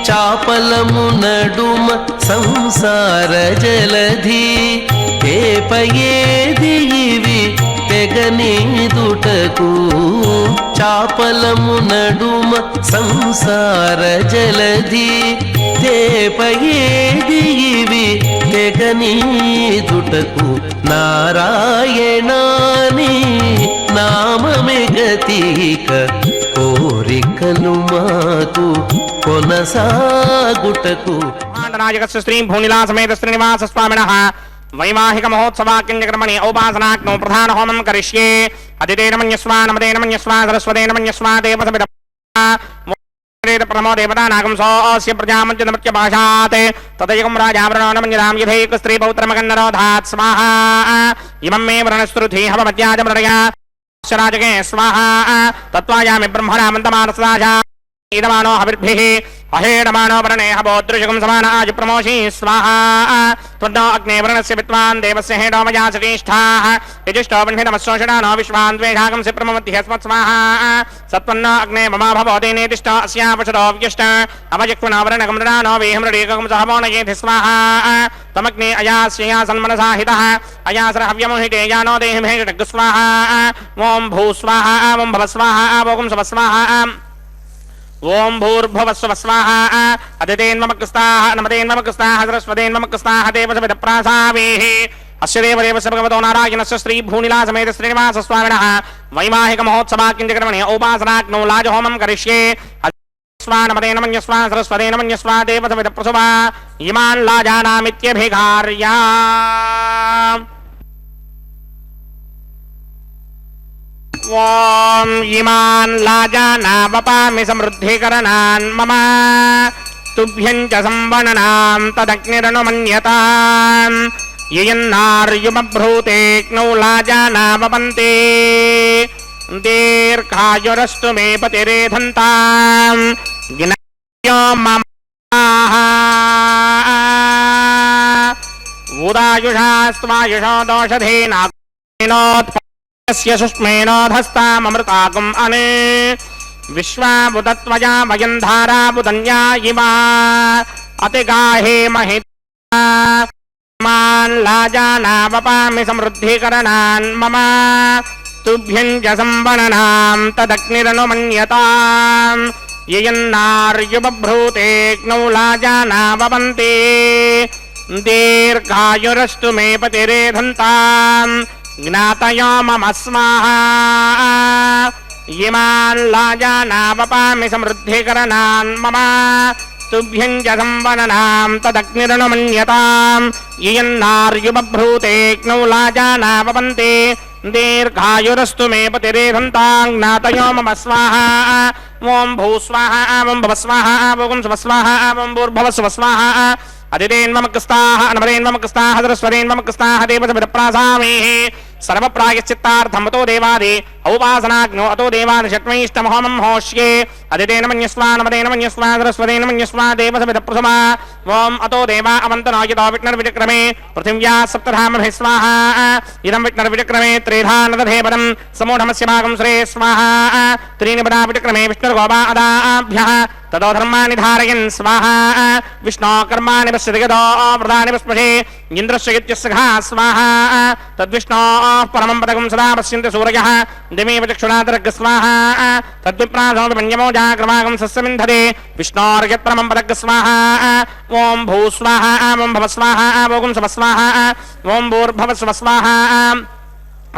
చాపలము నడుమ సంసార జలధి, ఏపయేది ఇవి తెగనీదుటకు, చాపలము నడుమ సంసార జలధి, తేపయేది ఇవి తెగనీదుటకు నారాయణాని నామమే గతీక, కోరికలు మాకు కొనసాగుటకు नायकस्य श्री भूनिला समेत श्रीनिवास स्वामिनः वैवाहिक महोत्सवाक्यक्रमणि औपासनाग्नौ प्रधान होमं करिष्ये अदितेन मन्यस्वा नमदेन मन्यस्वा सरस्वतेन मन्यस्वा देवसमिद प्रमो देवता नागं सोऽस्य प्रजामञ्च भाषात् तदयकं राजावरणो नमन्यदां यथैक स्त्री पौत्रमकन्नरोधात् स्वाहा इमं मे वरणस्तुरुधि हवमत्याजमृडया राजके स्वाहा तत्त्वायामि ब्रह्मणामन्तमानसदाशा इदमानो हविर्भिः अहेडमानो वरणे हवोदृशकं समान आजुप्रमोषि स्वाहा त्वन्नो अग्ने वरणस्य विद्वान् देवस्य हेडो मया सचेष्ठाः यजिष्ठो वह्नितमस्सोषडानो विश्वान् द्वेषाकं से प्रममध्यः स्मत् स्वाहा सत्वन्नो अग्ने ममा भवोदेनेतिष्ठो अस्यापशदो व्यष्ट अवजक्वनो वरणकं मृडानो वेहमृडीकं सहवोनयेति स्वाहा तमग्ने अयास्यया सन्मनसाहितः अयासरहव्यमोहिते यानो देहि भेषटग् स्वाहा ॐ भू स्वाहा ॐ भव स्वाहा ॐ शव स्वाहा ओं भूर्भुवस्व स्वाहा अदितेन्ममकृस्ताः नमदेन्ममकृस्ताः सरस्वतेन्ममकृस्ताः देवसविदप्रासावेः अस्य देवदेवस्य भगवतो नारायणस्य श्री भूनिला समेत श्रीनिवास स्वामिनः वैवाहिक महोत्सवाक्यक्रमणि औपासनाग्नौ लाजहोमं करिष्ये स्वा नमदेन मन्यस्वा सरस्वतेन मन्यस्वा देवसविदप्रसुवा इमान् लाजानामित्यभिघार्या ॐ इमान् लाजानावपामि समृद्धिकरणान् मम तुभ्यं च संवननां तदग्निरनुमन्यताम् ययन्नार्युमभ्रूतेऽग्नौ लाजानावपन्ते दीर्घायुरस्तु मे पतिरेधन्ताम् ज्ञायो मम उदायुषास्त्वायुषो दोषधेनाग्निनोत्पन्नः सुष्मेनोधस्तामृताकुम् अने विश्वाबुदत्वया वयं धाराबुदन्या इवा अतिगाहे महितान् लाजानावपामि समृद्धिकरणान् मम तुभ्यं च संवननां तदग्निरनुमन्यताम् ययन्नार्युबभ्रूतेऽग्नौ लाजानावपन्ते दीर्घायुरस्तु मे पतिरेधन्ताम् ज्ञातयो मम स्वाहा इमान् लाजानावपामि समृद्धिकरणान् मम तुभ्यं च संवननां तदग्निरनुमन्यताम् ययन्नार्युबभ्रूतेऽग्नौ लाजानावपन्ते दीर्घायुरस्तु मे पतिरेधन्ताम् ज्ञातयो मम स्वाहा ॐ भू स्वाहा ॐ भव स्वाहा ॐ शव स्वाहा ॐ भूर्भुवः स्वः स्वाहा अदितेन्ममकृस्ताः नमदेन्ममकृस्ताः सरस्वतेन्ममकृस्ताः देवसविदप्रासामेः सर्वप्रायश्चित्तार्थमतो देवादि औपासनाग्नो अतो देवादिषट्मैष्टमहोमं होष्ये अदितेन मन्यस्वा नमदेन मन्यस्वा सरस्वतेन मन्यस्वा देवसविदप्रसुमा ॐ अतो देवा अवन्तनो यतो विष्णुर्विचक्रमे पृथिव्या सप्तधामभिः स्वाहा इदं विष्णुर्विचक्रमे त्रिधा नदधेपदं समूढमस्य भागं श्रे स्वाहा त्रीणि पदा विचक्रमे विष्णुर्गोपा अदाभ्यः ततो धर्माणि धारयन् स्वाहा विष्णो कर्माणि पश्यति गतो व्रतानि पुष्पशे इन्द्रस्य इत्यस्य घा स्वाहा तद्विष्णो परमं पदकं सदा पश्यन्ति सूरयः दिमेव चक्षुरादर्ग स्वाहा तद्विप्रासो विपञ्चमो जाग्रवागं सस्यमिन्धते विष्णोर्यत्परमं पदक स्वाहा ॐ भू स्वाहा ॐ भव स्वाहा ॐ शव स्वाहा ॐ भूर्भुवः स्वः स्वाहा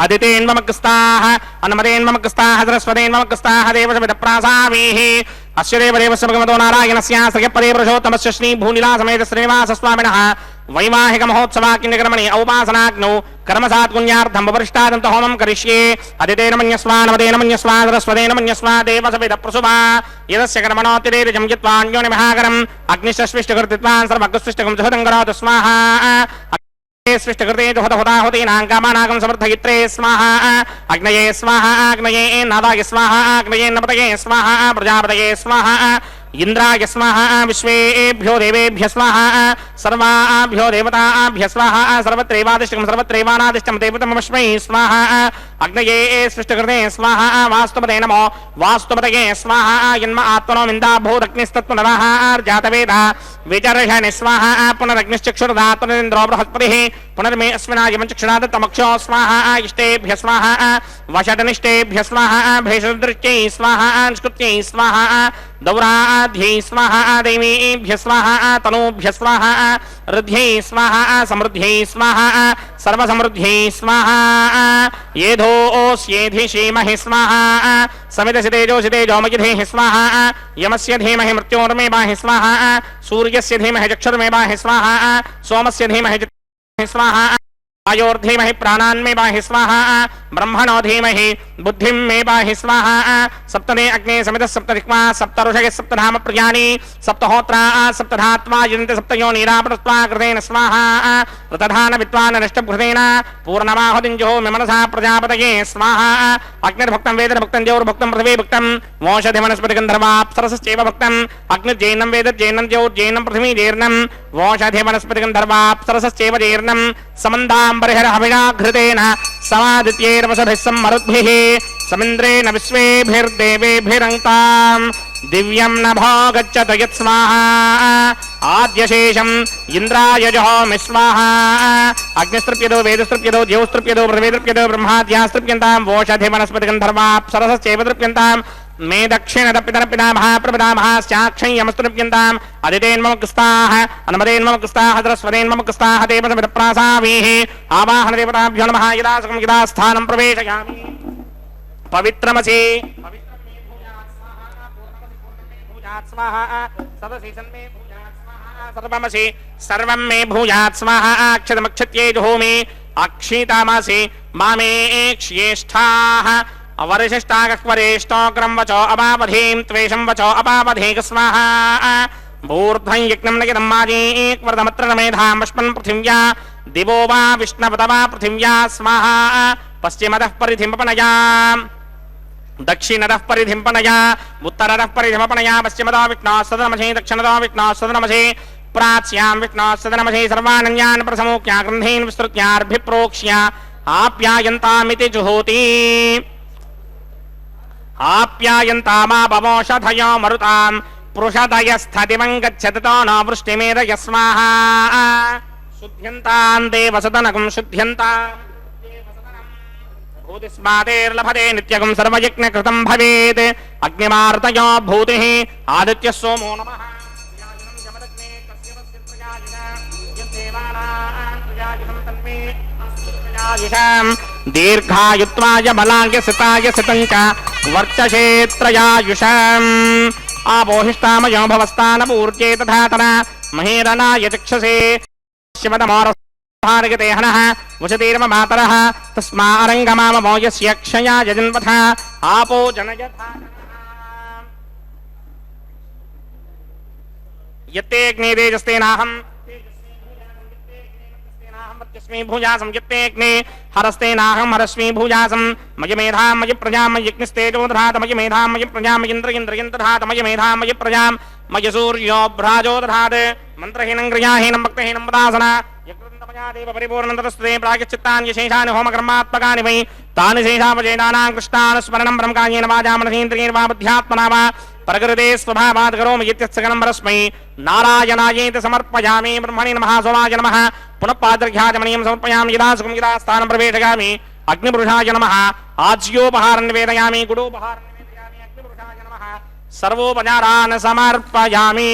अदितेन्ममकृस्ताः नमदेन्ममकृस्ताः सरस्वतेन्ममकृस्ताः देवसविदप्रासामेः अस्य देवदेवस्य भगवतो नारायणस्य श्रियपदे पुरुषोत्तमस्य श्री भूनिला समेत श्रीनिवास स्वामिनः वैवाहिक महोत्सवाक्यक्रमणि औपासनाग्नौ कर्मसात्पुण्यार्थं वरिष्ठादन्त होमं करिष्ये अदितेन मन्यस्वा नमदेन मन्यस्वा सरस्वतेन मन्यस्वा देवसविदप्रसुवा यदस्य कर्मणोऽतिरेजं यत्वान्योनिमहाकरम् अग्निश्चष्विष्टकृतित्वान् सर्वग्स्विष्टकं सुहृदं करोतु स्वाहा स्विष्टकृते जुहतहुताहुतीनां कामानागं समर्थयित्रे स्वाहा अग्नये स्वाहा अग्नये नादाय स्वाहा अग्नये नपतये स्वाहा प्रजापतये स्वाहा इंद्राय स्वाहा विश्वेभ्यो देवेभ्य स्वाहा सर्वाभ्यो देवताभ्य स्वाहा सर्वत्रैवादिष्टं सर्वत्रैवानादिष्टं देवतमस्मै स्वाहा अग्नये सृष्टकृते स्वाहा वास्तुपते नमो वास्तुपतये स्वाहा यन्म आत्मनो विन्दाभूदग्निस्तत्पुनरः जातवेदा विचर्षणि स्वाहा पुनरग्निश्चक्षुर्दात् पुनरिन्द्रो बृहस्पतिः पुनर्मे अस्मिनायमचक्षुरादत्तमक्षो स्वाहा इष्टेभ्य स्वाहा वषटनिष्टेभ्य स्वाहा भेषदृष्ट्यै स्वाहा निष्कृत्यै स्वाहा दौराध्यै स्वाहा देवीभ्य स्वाहा तनूभ्य स्वाहा ऋद्ध्यै स्वाहा समृद्ध्यै स्वाहा सर्वसमृद्ध्यै स्वाहा येधो ओस्येधि धीमहि स्वाहा समितस्य तेजो मयिधेहि स्वाहा यमस्य धीमहि मृत्योर्मेवाहि स्वाहा सूर्यस्य धीमहि चक्षुर्मेवाहि स्वाहा सोमस्य धीमहि ज्योतिर्मेवाहि स्वाहा वायोर्धीमहि प्राणान्मे बाहि स्वाहा ब्रह्मणो धीमहि बुद्धिं मे बाहि स्वाहा सप्तमे अग्ने समितः सप्तदिक्मा सप्तऋषयः सप्तधाम प्रियाणि सप्तहोत्रा सप्तधात्मा यजन्ति सप्तयो नीरापृत्वा कृतेन स्वाहा ऋतधान विद्वान् नष्टभृतेन पूर्णमाहुतिञ्जो मे मनसा प्रजापतये स्वाहा अग्निर्भक्तं वेदर्भक्तं द्यौर्भक्तं पृथिवी भक्तं वोषधिवनस्पतिगन्धर्वाप्सरसश्चैव भक्तं अग्निर्जैनं वेदर्जैनं द्यौर्जैनं पृथिवी जैर्नं वोषधिवनस्पतिगन्धर्वाप्सरसश्चैव जैर्नं समन्दाम्बरिहर हविषाघृतेन समादित्यैर्वसभिः सम्मरुद्भिः समिन्द्रेण विश्वेभिर्देवेभिरङ्क्ताम् दिव्यं नभो गच्छत यत् स्वाहा आद्यशेषम् इन्द्राय जहोमि स्वाहा अग्निस्तृप्यतो वेदस्तृप्यतो द्यौस्तृप्यतो पृथिवीस्तृप्यतो ब्रह्माद्यास्तृप्यन्तां वोषधिवनस्पतिगन्धर्वाप्सरसश्चैव तृप्यन्तां मे दक्षिणतपितरपितामहः प्रपितामहश्चाक्षय्यमस्तृप्यन्ताम् अदितेन्मम कृस्ताः अनुमतेन्मम कृस्ताः सरस्वतेन्मम कृस्ताः देवसमितप्रासावीः आवाहनदेवताभ्यो नमः यदा सुखं यदा स्थानं प्रवेशयामि पवित्रमसि सर्वमसि सर्वं मे भूयात् स्वाहा अक्षतमक्षत्ये जुहोमि अक्षितामसि मामे एक्ष्येष्ठाः अवरिशिष्टागक्वरेष्टोग्रं वचो अपावधीं त्वेषं वचो अपावधीक स्वाहा भूर्ध्वं यज्ञं नयनं माजीक्वरदमत्र न मेधां वष्पन् पृथिव्या दिवो वा विष्णवत वा पृथिव्या स्वाहा पश्चिमतः परिधिम्पनया दक्षिणतः परिधिम्पनया उत्तरतः परिधिमपनया पश्चिमतो विष्णोः सदनमसि दक्षिणतो विष्णोः सदनमसि प्राच्यां विष्णोः सदनमसि सर्वानन्यान् प्रसमोक्ष्या ग्रन्थीन् विस्तृत्यार्भिप्रोक्ष्य आप्यायन्तामिति जुहोति आप्यायन्तामापमोषधयो मरुतां पुरुषदयस्थदिवं गच्छतो न वृष्टिमेधय स्वाहा शुद्ध्यन्तां देवसदनकं शुद्ध्यन्ताम् भूतिस्मादेर्लभते नित्यगं सर्वयज्ञकृतं भवेत् अग्निमार्तयो भूतिः आदित्यः सोमो नमः दीर्घायुत्वाय बलाय सिताय सितं च वर्चसेत्रयायुषम् आपोहिष्टामयो भवस्तानपूर्जे तथातना महेरनाय चक्षसे शिवतमोरस्तारयते हनः वसतीर्म मातरः तस्मारङ्गमामो यस्य क्षया यजन्वथ आपो जनयथा यत्ते अग्ने तेजस्तेनाहम् यस्मै भूयासं यत्तेऽग्ने हरस्तेनाहं हरस्मै भूयासं मयि मेधां मयि प्रजां मयि यज्ञस्तेजो दधात मयि मेधां मयि प्रजां मयीन्द्रयन्द्रयं दधात मयि मेधां मयि प्रजां मयि सूर्यो भ्राजो दधात मन्त्रहीनं क्रियाहीनं भक्तहीनं वदासना यकृतमया देव परिपूर्णं ततस्ते प्रायश्चित्तानि शेषानि होमकर्मात्मकानि वै तानि शेषावचेतानां कृष्णान् स्मरणं ब्रह्मकायेन वाचा मनसेन्द्रियेण वा बुद्ध्यात्मना वा प्रकृते स्वभावात् करोमि इत्यस्सकलं परस्मै नारायणायेति समर्पयामि ब्रह्मणे नमः सोमाय नमः पुनः पादर्घ्याचमनीयं समर्पयामि यदा सुखं यदा स्थानं प्रवेशयामि अग्निपुरुषाय नमः आज्योपहारं निवेदयामि गुडोपहारं निवेदयामि अग्निपुरुषाय नमः सर्वोपचारान् समर्पयामि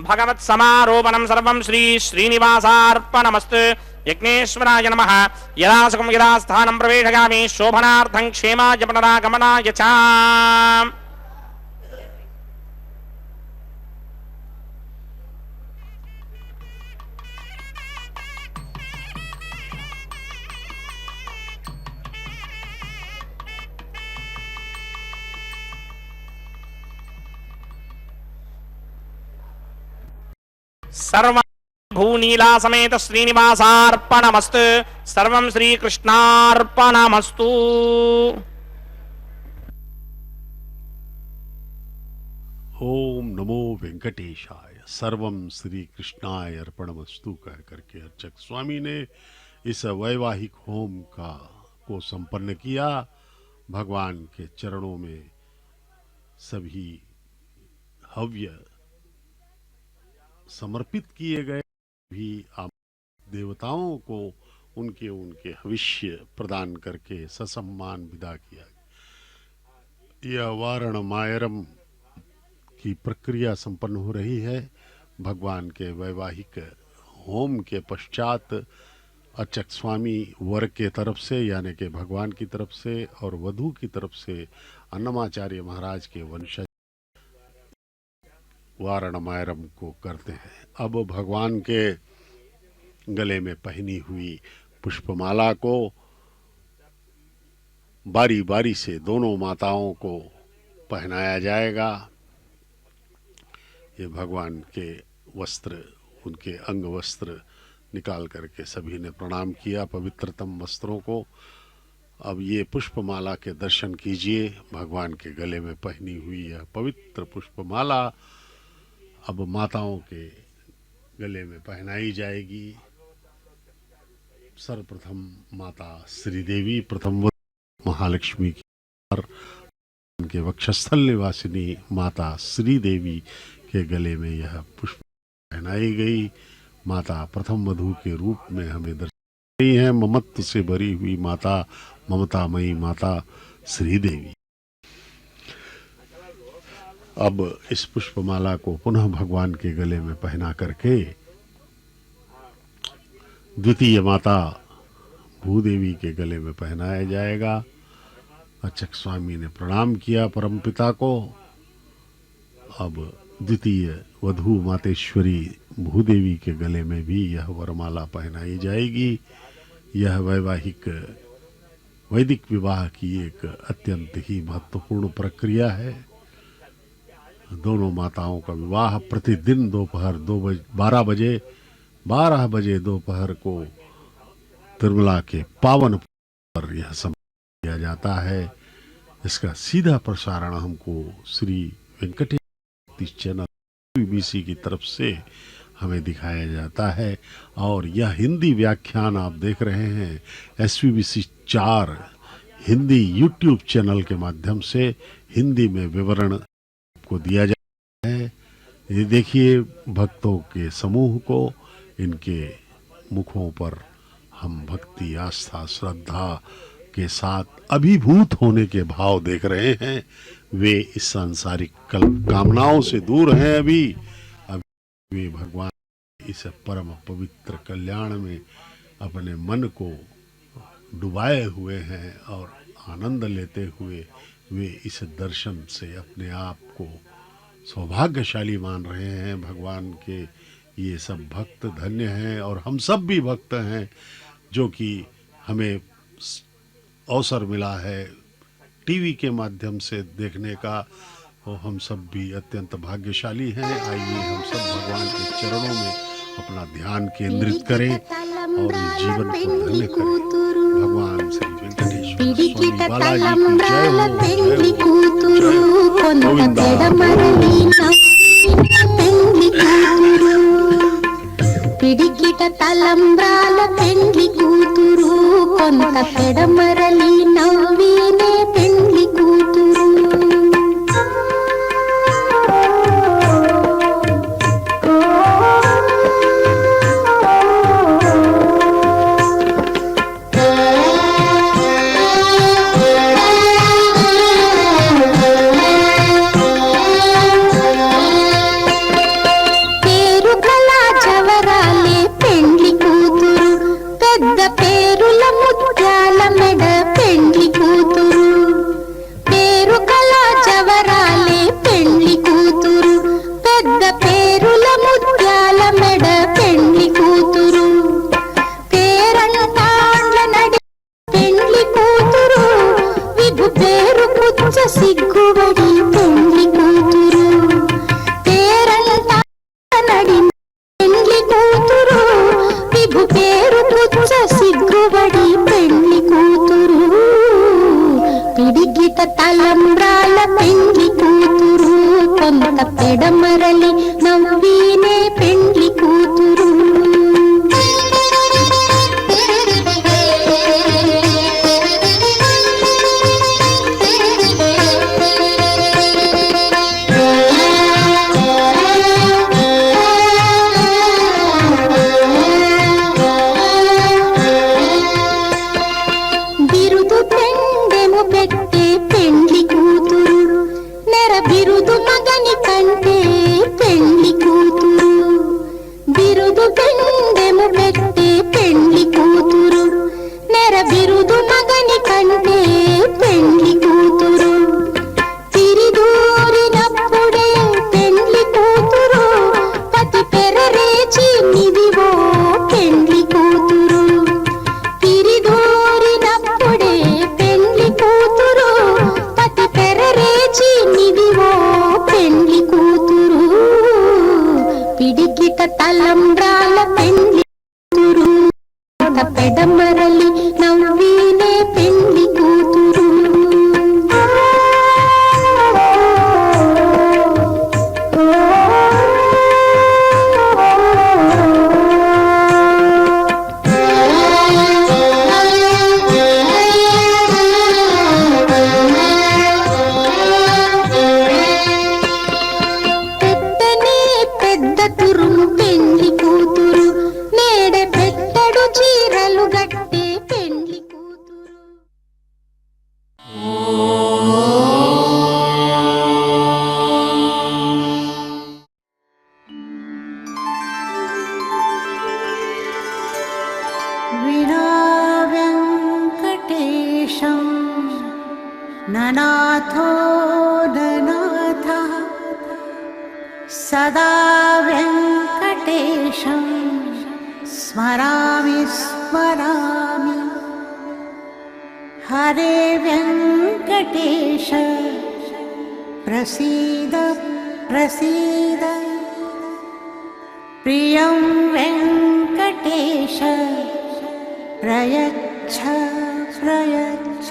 भगवत्समारोपणं सर्वं श्री श्रीनिवासार्पणमस्तु यज्ञेश्वराय नमः यदा सुखं यदा स्थानं प्रवेशयामि शोभनार्थं क्षेमाय पुनरागमनाय च सर्व भूनीला समेत श्रीनिवासार्पणमस्तु सर्वं श्रीकृष्णार्पणमस्तु ओम नमो वेंकटेशाय सर्वम श्री कृष्णाय अर्पणमस्तु कह करके अर्चक स्वामी ने इस वैवाहिक होम को संपन्न किया। भगवान के चरणों में सभी हव्य समर्पित किए गए, भी आप देवताओं को उनके हविष्य प्रदान करके ससम्मान विदा किया। यह वारण मायरम की प्रक्रिया संपन्न हो रही है। भगवान के वैवाहिक होम के पश्चात अर्चक स्वामी वर के तरफ से यानी कि भगवान की तरफ से और वधू की तरफ से अन्नमाचार्य महाराज के वंशज वारणमायरम को करते हैं। अब भगवान के गले में पहनी हुई पुष्पमाला को बारी बारी से दोनों माताओं को पहनाया जाएगा। ये भगवान के वस्त्र, उनके अंग वस्त्र निकाल करके सभी ने प्रणाम किया पवित्रतम वस्त्रों को। अब ये पुष्पमाला के दर्शन कीजिए। भगवान के गले में पहनी हुई यह पवित्र पुष्पमाला अब माताओं के गले में पहनाई जाएगी। सर्वप्रथम माता श्रीदेवी प्रथम महालक्ष्मी की और उनके वक्षस्थल निवासिनी माता श्रीदेवी के गले में यह पुष्प पहनाई गई। माता प्रथम वधू के रूप में हमें दर्शाई गई है। ममत्व से भरी हुई माता, ममतामयी माता श्रीदेवी। अब इस पुष्पमाला को पुनः भगवान के गले में पहना करके द्वितीय माता भूदेवी के गले में पहनाया जाएगा। अर्चक स्वामी ने प्रणाम किया परमपिता को। अब द्वितीय वधू मातेश्वरी भूदेवी के गले में भी यह वरमाला पहनाई जाएगी। यह वैदिक विवाह की एक अत्यंत ही महत्वपूर्ण प्रक्रिया है। दोनों माताओं का विवाह प्रतिदिन दोपहर 12 बजे दोपहर को तिरुमला के पावन पर यह संपन्न किया जाता है। इसका सीधा प्रसारण हमको श्री वेंकटेश चैनल BBC की तरफ से हमें दिखाया जाता है और यह हिंदी व्याख्यान आप देख रहे हैं SVBC 4 हिंदी YouTube चैनल के माध्यम से हिंदी में विवरण को दिया जाता है। ये देखिए भक्तों के समूह को, इनके मुखों पर हम भक्ति, आस्था, श्रद्धा के साथ अभिभूत होने के भाव देख रहे हैं। वे इस सांसारिक कामनाओं से दूर हैं। अभी वे भगवान इस परम पवित्र कल्याण में अपने मन को डुबाए हुए हैं और आनंद लेते हुए वे इस दर्शन से अपने आप को सौभाग्यशाली मान रहे हैं। भगवान के ये सब भक्त धन्य हैं और हम सब भी भक्त हैं, जो कि हमें अवसर मिला है टीवी के माध्यम से देखने का। और हम सब भी अत्यंत भाग्यशाली हैं। आइए हम सब भगवान के चरणों में अपना ध्यान केंद्रित करें और इस जीवन को धन्य करें। भगवान श्री वेंकटेश्वर स्वामी बालाजी की जय हो। పిడికిట తలంబ్రాల పెండ్లి కూతురు కొంత పెడమరలి నవ్వినే పెండ్లి కూతురు. తలంబ్రాల పెండ్లి కూతురు కొంత పెడమరలి నవ్వినే పెండ్లి కూతురు. బిరుదు పెండెము పెట్టే పెండ్లి కూతురు నెర బిరుదు మగని కంటే పెండ్లి పెడమరలి నవ్వీనే పెండ్లి కూతురు పెద్దనే పెద్ద తురుము పెండ్లి కూతురు నేడే పెట్టడు చీరలు గట్టే పెండ్లి కూతురు विना वेङ्कटेशं ननाथो ननाथः सदा वेङ्कटेशं स्मरामि स्मरामि हरे वेङ्कटेश प्रसीद प्रसीद प्रियं वेङ्कटेश प्रयच्छ प्रयच्छ